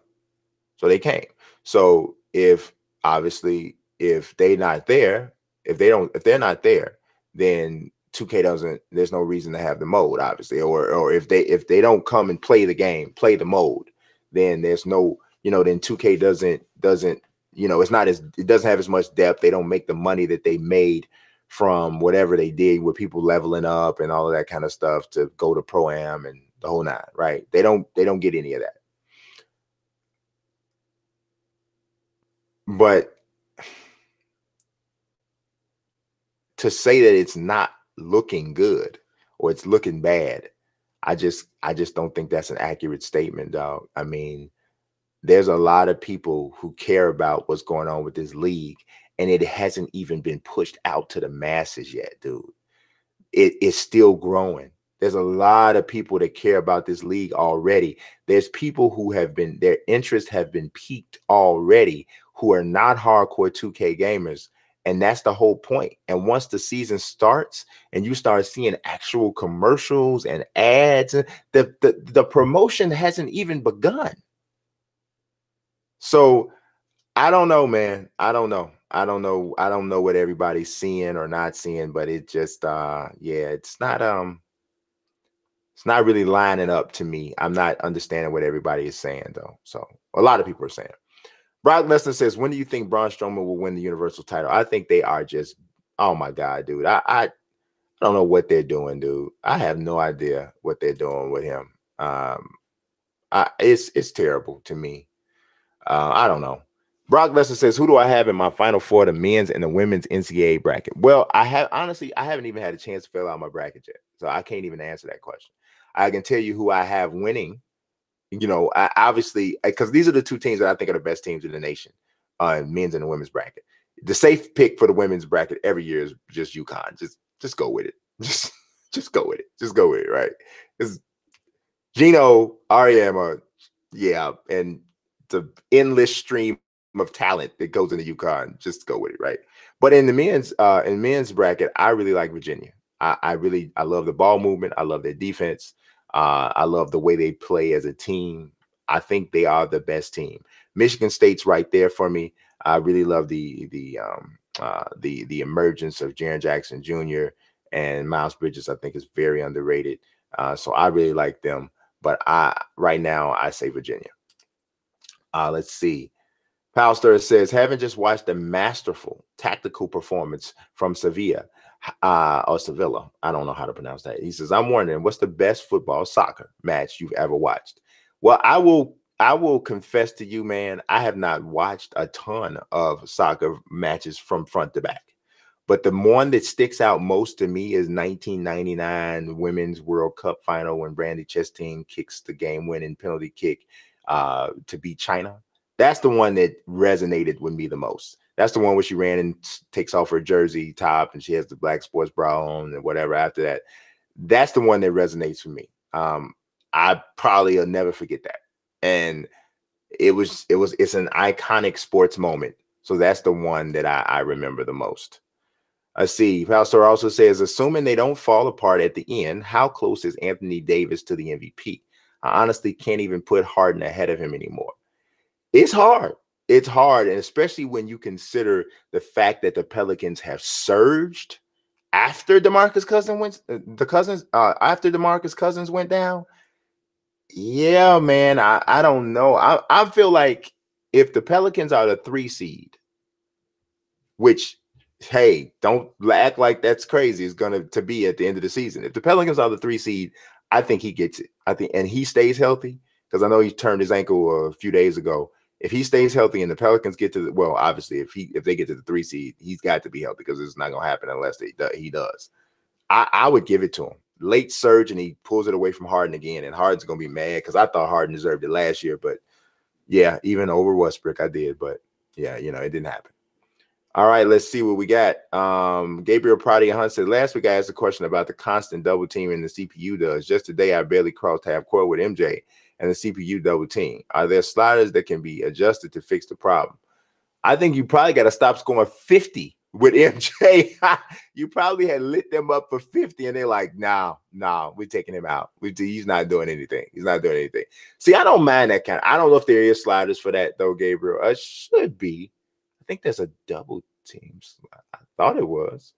Speaker 1: So they came. So if they're not there, if they're not there, then 2K doesn't, there's no reason to have the mode, obviously. Or if they don't come and play the game, play the mode, then there's no, then 2K doesn't, it doesn't have as much depth. They don't make the money that they made from whatever they did with people leveling up and all of that kind of stuff to go to Pro Am and the whole nine, right? They don't get any of that. But to say that it's not looking good or it's looking bad, I just don't think that's an accurate statement, dog. I mean, there's a lot of people who care about what's going on with this league, and it hasn't even been pushed out to the masses yet, dude. It's still growing. There's a lot of people that care about this league already. There's people who their interests have been piqued already, who are not hardcore 2K gamers. And that's the whole point. And once the season starts and you start seeing actual commercials and ads, the promotion hasn't even begun. So I don't know, man. I don't know what everybody's seeing or not seeing, but it just it's not really lining up to me. I'm not understanding what everybody is saying though. So a lot of people are saying. Brock Lesnar says, when do you think Braun Strowman will win the Universal title? I think they are just, oh my God, dude. I don't know what they're doing, dude. I have no idea what they're doing with him. It's terrible to me. I don't know. Brock Lesnar says, who do I have in my final four, the men's and the women's NCAA bracket? Well, I haven't even had a chance to fill out my bracket yet. So I can't even answer that question. I can tell you who I have winning. I obviously, because these are the two teams that I think are the best teams in the nation, men's and the women's bracket. The safe pick for the women's bracket every year is just UConn. Just go with it. Just go with it. Just go with it, right? Because Gino, Ariama, and the endless stream of talent that goes into UConn. Just go with it, right? But in the men's bracket, I really like Virginia. I love the ball movement. I love their defense. I love the way they play as a team. I think they are the best team. Michigan State's right there for me. I really love the emergence of Jaren Jackson Jr. and Miles Bridges. I think is very underrated. So I really like them. But right now I say Virginia. Let's see. Palster says, haven't just watched a masterful tactical performance from Sevilla. Or Sevilla. I don't know how to pronounce that. He says, I'm wondering what's the best soccer match you've ever watched? Well, I will confess to you, man, I have not watched a ton of soccer matches from front to back. But the one that sticks out most to me is 1999 Women's World Cup final when Brandy Chastain kicks the game-winning penalty kick to beat China. That's the one that resonated with me the most. That's the one where she ran and takes off her jersey top and she has the black sports bra on and whatever after that. That's the one that resonates with me. I probably will never forget that. And it's an iconic sports moment. So that's the one that I remember the most. I see. Pastor also says, assuming they don't fall apart at the end, how close is Anthony Davis to the MVP? I honestly can't even put Harden ahead of him anymore. It's hard. It's hard. And especially when you consider the fact that the Pelicans have surged after DeMarcus Cousins went down. Yeah, man. I don't know. I feel like if the Pelicans are the 3 seed, which, hey, don't act like that's crazy, it's going to be at the end of the season. If the Pelicans are the 3 seed, I think he gets it. I think, and he stays healthy, because I know he turned his ankle a few days ago. If he stays healthy and the Pelicans get to well, obviously, if they get to the 3 seed, he's got to be healthy, because it's not going to happen unless he does. I would give it to him. Late surge, and he pulls it away from Harden again, and Harden's going to be mad, because I thought Harden deserved it last year, but yeah, even over Westbrook, I did, but yeah, it didn't happen. All right, let's see what we got. Gabriel Prodi Hunt said, last week I asked a question about the constant double teaming the CPU does. Just today, I barely crossed half court with MJ and the CPU double team. Are there sliders that can be adjusted to fix the problem? I think you probably got to stop scoring 50 with MJ. You probably had lit them up for 50, and they're like, no, we're taking him out. He's not doing anything. He's not doing anything. See, I don't mind that kind. I don't know if there is sliders for that, though, Gabriel. It should be. I think there's a double team slide. I thought it was.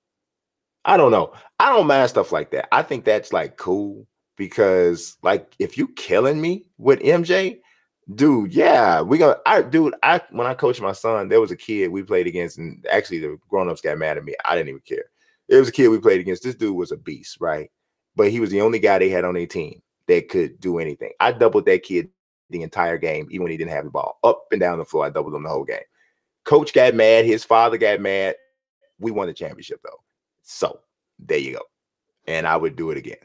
Speaker 1: I don't know. I don't mind stuff like that. I think that's like cool, because like if you killing me with MJ, dude, yeah, when I coached my son, there was a kid we played against, and actually the grown-ups got mad at me. I didn't even care. There was a kid we played against. This dude was a beast, right? But he was the only guy they had on their team that could do anything. I doubled that kid the entire game, even when he didn't have the ball. Up and down the floor, I doubled him the whole game. Coach got mad. His father got mad. We won the championship, though. So there you go. And I would do it again.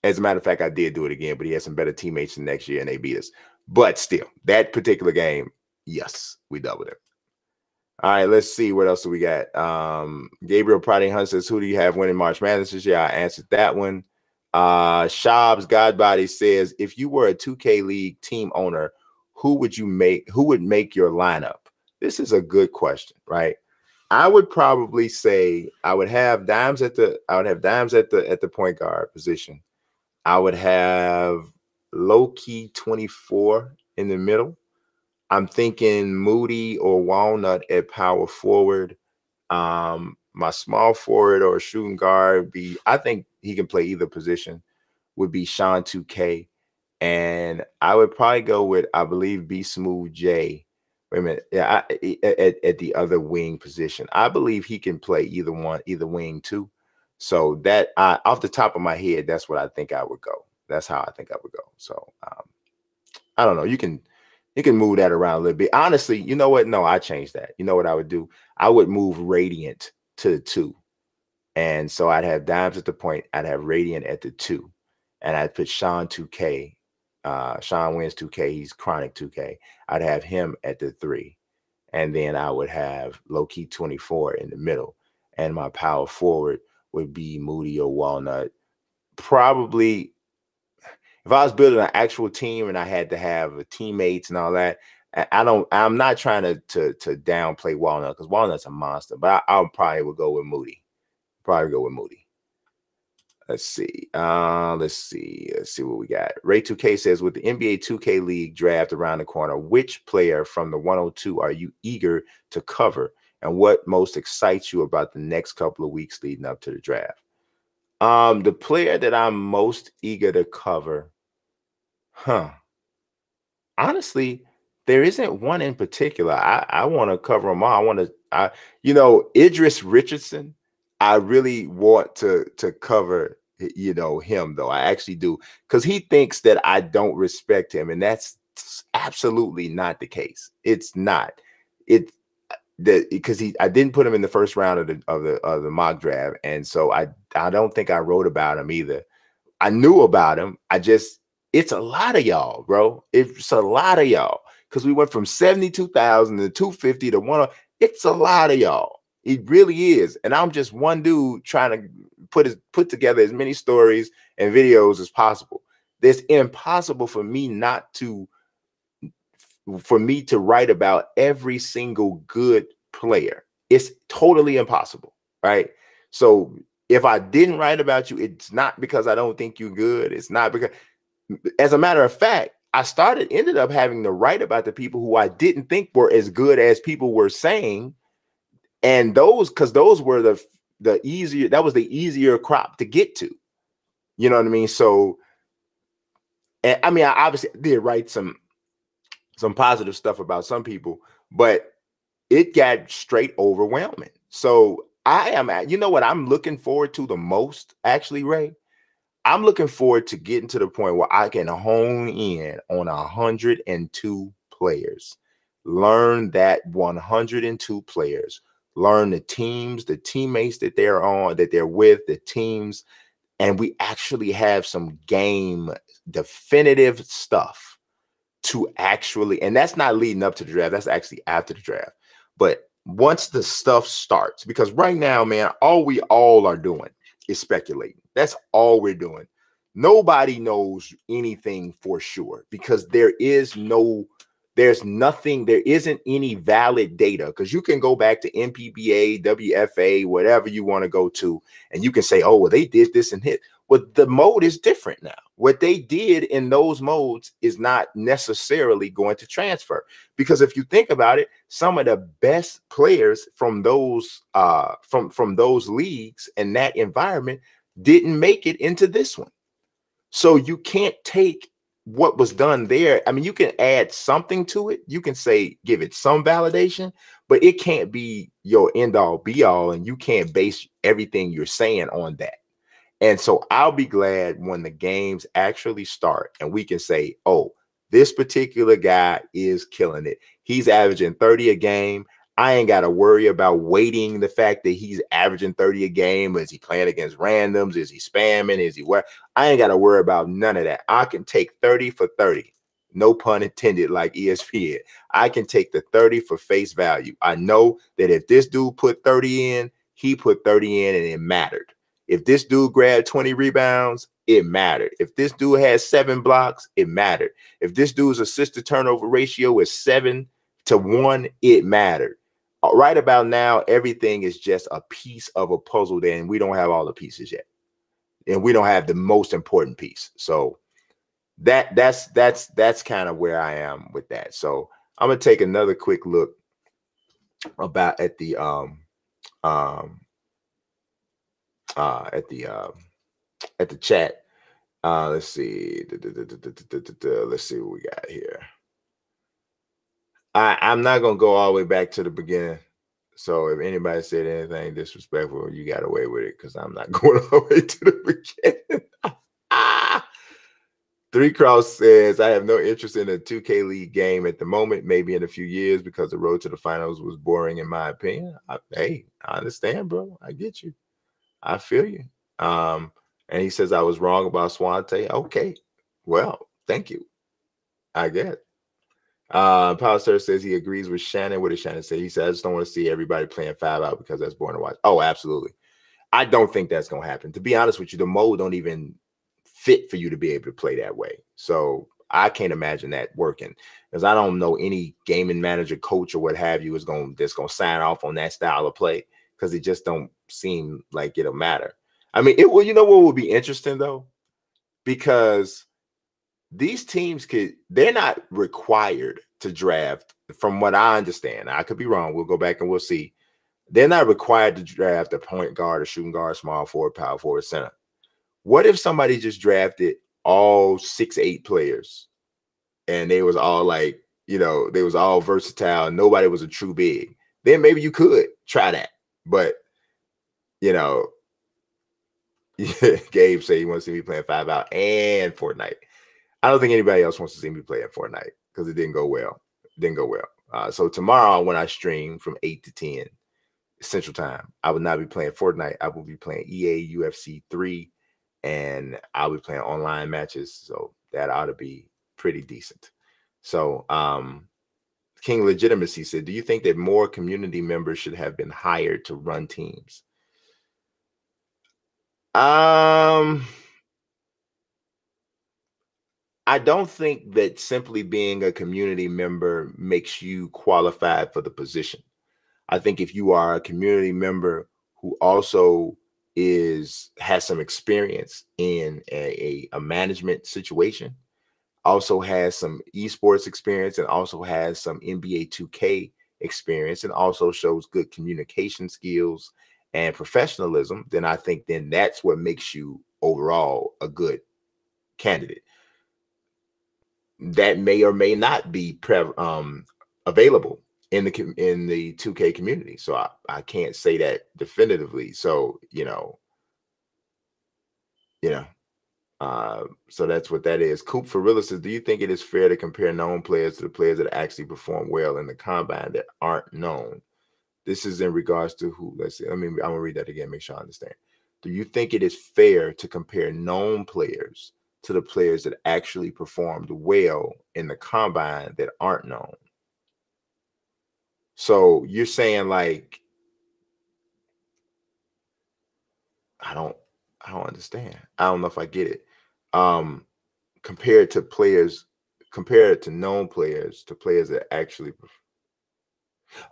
Speaker 1: As a matter of fact, I did do it again, but he had some better teammates the next year, and they beat us. But still, that particular game, yes, we doubled it. All right, let's see. What else do we got? Gabriel Prodi Hunt says, who do you have winning March Madness this year? I answered that one. Shabs Godbody says, if you were a 2K League team owner, who would make your lineup? This is a good question, right? I would probably say I would have Dimes at the point guard position. I would have low-key 24 in the middle. I'm thinking Moody or Walnut at power forward. My small forward or shooting guard I think he can play either position, would be Sean 2K. And I would probably go with, I believe, B Smooth J. Wait a minute. Yeah, at the other wing position. I believe he can play either wing too. So that off the top of my head, that's what I think I would go. That's how I think I would go. So I don't know. You can move that around a little bit. Honestly, you know what? No, I changed that. You know what I would do? I would move Radiant to the 2. And so I'd have Dimes at the point. I'd have Radiant at the 2. And I'd put Sean 2K. Sean wins 2K. He's chronic 2K. I'd have him at the 3. And then I would have low-key 24 in the middle. And my power forward would be Moody or Walnut. Probably, if I was building an actual team and I had to have teammates and all that, I'm not trying to downplay Walnut, because Walnut's a monster, but I probably would go with Moody. Let's see. Let's see what we got. Ray 2K says, with the NBA 2K League draft around the corner, which player from the 102 are you eager to cover, and what most excites you about the next couple of weeks leading up to the draft? The player that I'm most eager to cover, honestly, there isn't one in particular. I want to cover them all. Idris Richardson, I really want to cover, him, though. I actually do, because he thinks that I don't respect him, and that's absolutely not the case. It's not. that because I didn't put him in the first round of the mock draft, and so I don't think I wrote about him either. I knew about him. It's a lot of y'all, bro. It's a lot of y'all because we went from 72,000 to 250 to one. It's a lot of y'all. It really is. And I'm just one dude trying to put together as many stories and videos as possible. It's impossible for me to write about every single good player. It's totally impossible, right? So if I didn't write about you, it's not because I don't think you're good. It's not because, as a matter of fact, I ended up having to write about the people who I didn't think were as good as people were saying. And because those were the easier crop to get to. You know what I mean? So, and I mean, I obviously did write some positive stuff about some people, but it got straight overwhelming. So you know what I'm looking forward to the most, actually, Ray? I'm looking forward to getting to the point where I can hone in on 102 players, learn that 102 players, learn the teams, the teammates that they're with, the teams, and we actually have some game definitive stuff to actually, and that's not leading up to the draft, that's actually after the draft. But once the stuff starts, because right now, man, all we all are doing is speculating. That's all we're doing. Nobody knows anything for sure because there isn't any valid data, because you can go back to MPBA, WFA, whatever you want to go to, and you can say, oh, well, they did this and hit. Well, the mode is different now. What they did in those modes is not necessarily going to transfer, because if you think about it, some of the best players from those from those leagues and that environment didn't make it into this one. So you can't take what was done there. I mean, you can add something to it. You can say, give it some validation, but it can't be your end all be all. And you can't base everything you're saying on that. And so I'll be glad when the games actually start and we can say, oh, this particular guy is killing it. He's averaging 30 a game. I ain't got to worry about waiting the fact that he's averaging 30 a game. Is he playing against randoms? Is he spamming? Is he what? I ain't got to worry about none of that. I can take 30 for 30. No pun intended, like ESPN. I can take the 30 for face value. I know that if this dude put 30 in, he put 30 in and it mattered. If this dude grabbed 20 rebounds, it mattered. If this dude has 7 blocks, it mattered. If this dude's assist to turnover ratio is 7-1, it mattered. Right about now, everything is just a piece of a puzzle. Then we don't have all the pieces yet, and we don't have the most important piece. So that's kind of where I am with that. So I'm gonna take another quick look about at the chat. Let's see. Let's see what we got here. I'm not gonna go all the way back to the beginning. So if anybody said anything disrespectful, you got away with it, because I'm not going all the way to the beginning. 3 Cross says, I have no interest in a 2K League game at the moment, maybe in a few years, because the road to the finals was boring, in my opinion. Hey, I understand, bro. I get you. I feel you. And he says, I was wrong about Swante. Okay. Well, thank you. I get. Power Sir says he agrees with Shannon. What did Shannon say? He said, I just don't want to see everybody playing 5 out because that's boring to watch. Oh, absolutely. I don't think that's going to happen. To be honest with you, the mode don't even fit for you to be able to play that way. So I can't imagine that working, because I don't know any gaming manager, coach, or what have you that's going to sign off on that style of play, because it just don't seem like it'll matter. I mean, it will. You know what would be interesting though? Because these teams they're not required to draft, from what I understand. I could be wrong. We'll go back and we'll see. They're not required to draft a point guard, a shooting guard, small forward, power forward, center. What if somebody just drafted all 6'8" players, and they was all like, they was all versatile, and nobody was a true big? Then maybe you could try that. But, Gabe said he wants to see me playing 5 out and Fortnite. I don't think anybody else wants to see me playing Fortnite, because it didn't go well. So tomorrow when I stream from 8 to 10 Central Time, I will not be playing Fortnite. I will be playing EA UFC 3, and I'll be playing online matches. So that ought to be pretty decent. So King Legitimacy said, do you think that more community members should have been hired to run teams? I don't think that simply being a community member makes you qualified for the position. I think if you are a community member who also has some experience in a management situation, also has some esports experience, and also has some NBA 2K experience, and also shows good communication skills and professionalism, then I think then that's what makes you overall a good candidate. That may or may not be available in the 2K community. So I can't say that definitively. So you know, so that's what that is. Coop for Real says, do you think it is fair to compare known players to the players that actually perform well in the combine that aren't known? This is in regards to who, let's see. I'm gonna read that again, make sure I understand. Do you think it is fair to compare known players to the players that actually performed well in the combine that aren't known? So you're saying like, I don't I don't understand. I don't know if I get it. Um compared to players, compared to known players to players that actually.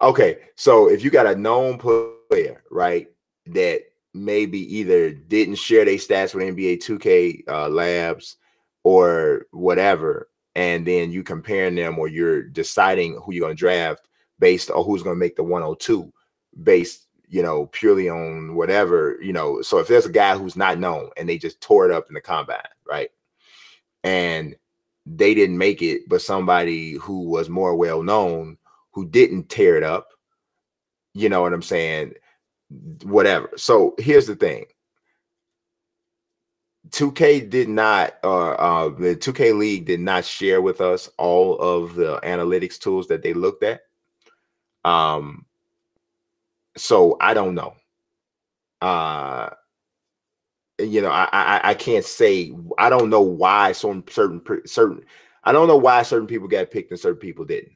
Speaker 1: Okay, so if you got a known player, right, that maybe either didn't share their stats with NBA 2K labs or whatever, and then you comparing them, or you're deciding who you're going to draft based on who's going to make the 102 based, purely on whatever, so if there's a guy who's not known and they just tore it up in the combine, right? And they didn't make it, but somebody who was more well known who didn't tear it up, you know what I'm saying? Whatever. So here's the thing. 2K did not, the 2K League did not share with us all of the analytics tools that they looked at. So I don't know. I can't say. I don't know why certain. I don't know why certain people got picked and certain people didn't.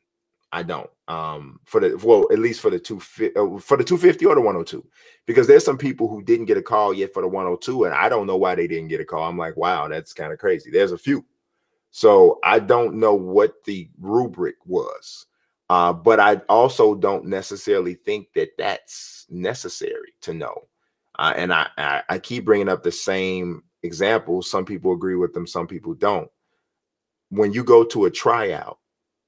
Speaker 1: I don't. At least for the 250 or the 102, because there's some people who didn't get a call yet for the 102, and I don't know why they didn't get a call. I'm like, wow, that's kind of crazy. There's a few, so I don't know what the rubric was, but I also don't necessarily think that that's necessary to know. And I keep bringing up the same examples. Some people agree with them, some people don't. When you go to a tryout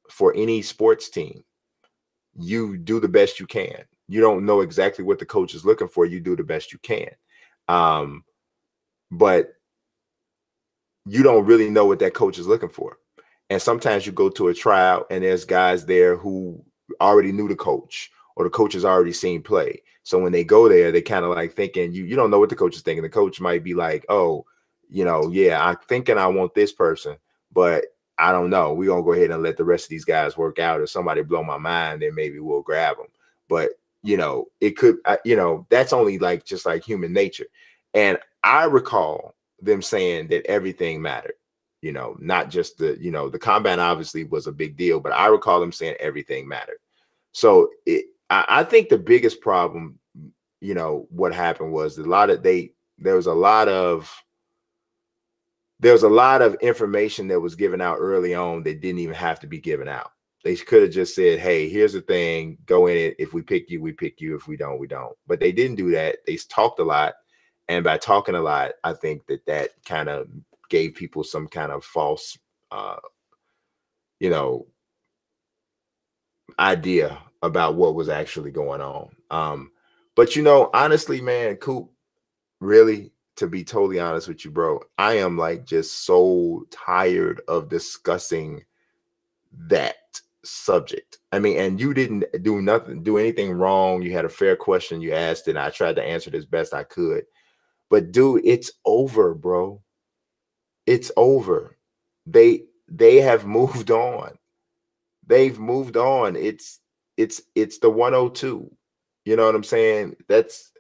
Speaker 1: for any sports team, you do the best you can. You don't know exactly what the coach is looking for. You do the best you can. But you don't really know what that coach is looking for. And sometimes you go to a tryout and there's guys there who already knew the coach, or the coach has already seen play. So when they go there, they kind of like thinking, you don't know what the coach is thinking. The coach might be like, oh, yeah, I'm thinking I want this person, but I don't know. We're going to go ahead and let the rest of these guys work out. If somebody blow my mind, then maybe we'll grab them. But, it could, that's only like just like human nature. And I recall them saying that everything mattered, not just the combine obviously was a big deal, but I recall them saying everything mattered. So I think the biggest problem, what happened was there was a lot of information that was given out early on that didn't even have to be given out. They could have just said, hey, here's the thing, go in it. If we pick you, we pick you. If we don't, we don't. But they didn't do that. They talked a lot. And by talking a lot, I think that kind of gave people some kind of false, you know, idea about what was actually going on. But honestly, man, Coop, really, to be totally honest with you, bro, I am like just so tired of discussing that subject. I mean, and you didn't do anything wrong. You had a fair question, you asked it, and I tried to answer it as best I could. But dude, it's over, bro. It's over. They have moved on. They've moved on. It's the 102. You know what I'm saying? That's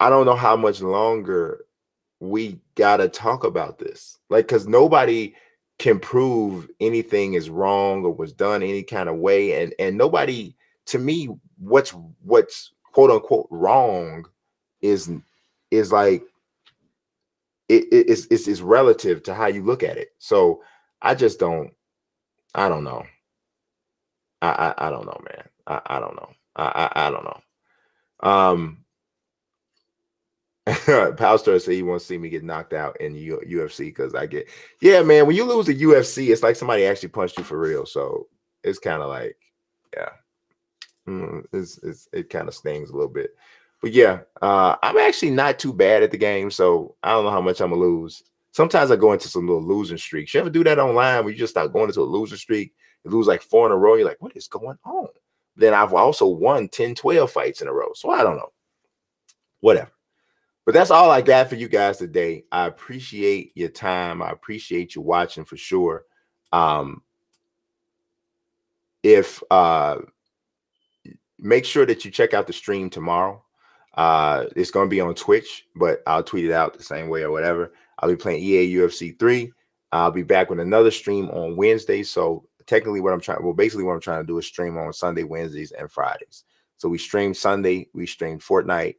Speaker 1: I don't know how much longer we gotta talk about this. Like, because nobody can prove anything is wrong or was done any kind of way. And nobody, to me, what's quote unquote wrong is is like it's relative to how you look at it. So I just don't, I don't know. I don't know, man. I don't know. I don't know. Palstar said he wants to see me get knocked out in UFC because I get, yeah, man. When you lose the UFC, it's like somebody actually punched you for real. So it's kind of like, yeah, it kind of stings a little bit. But yeah, I'm actually not too bad at the game, so I don't know how much I'm gonna lose. Sometimes I go into some little losing streaks. You ever do that online where you just start going into a losing streak, you lose like 4 in a row, you're like, what is going on? Then I've also won 10, 12 fights in a row. So I don't know. Whatever. But that's all I got for you guys today. I appreciate your time. I appreciate you watching for sure. If Make sure that you check out the stream tomorrow. It's going to be on Twitch, but I'll tweet it out the same way or whatever. I'll be playing EA UFC 3. I'll be back with another stream on Wednesday. So technically basically what I'm trying to do is stream on Sunday, Wednesdays, and Fridays. So we stream Sunday, we stream Fortnite.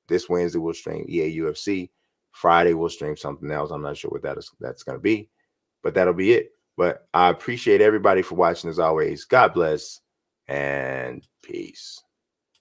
Speaker 1: This Wednesday we'll stream EA UFC. Friday we'll stream something else. I'm not sure what that's going to be, but that'll be it. But I appreciate everybody for watching as always. God bless and peace.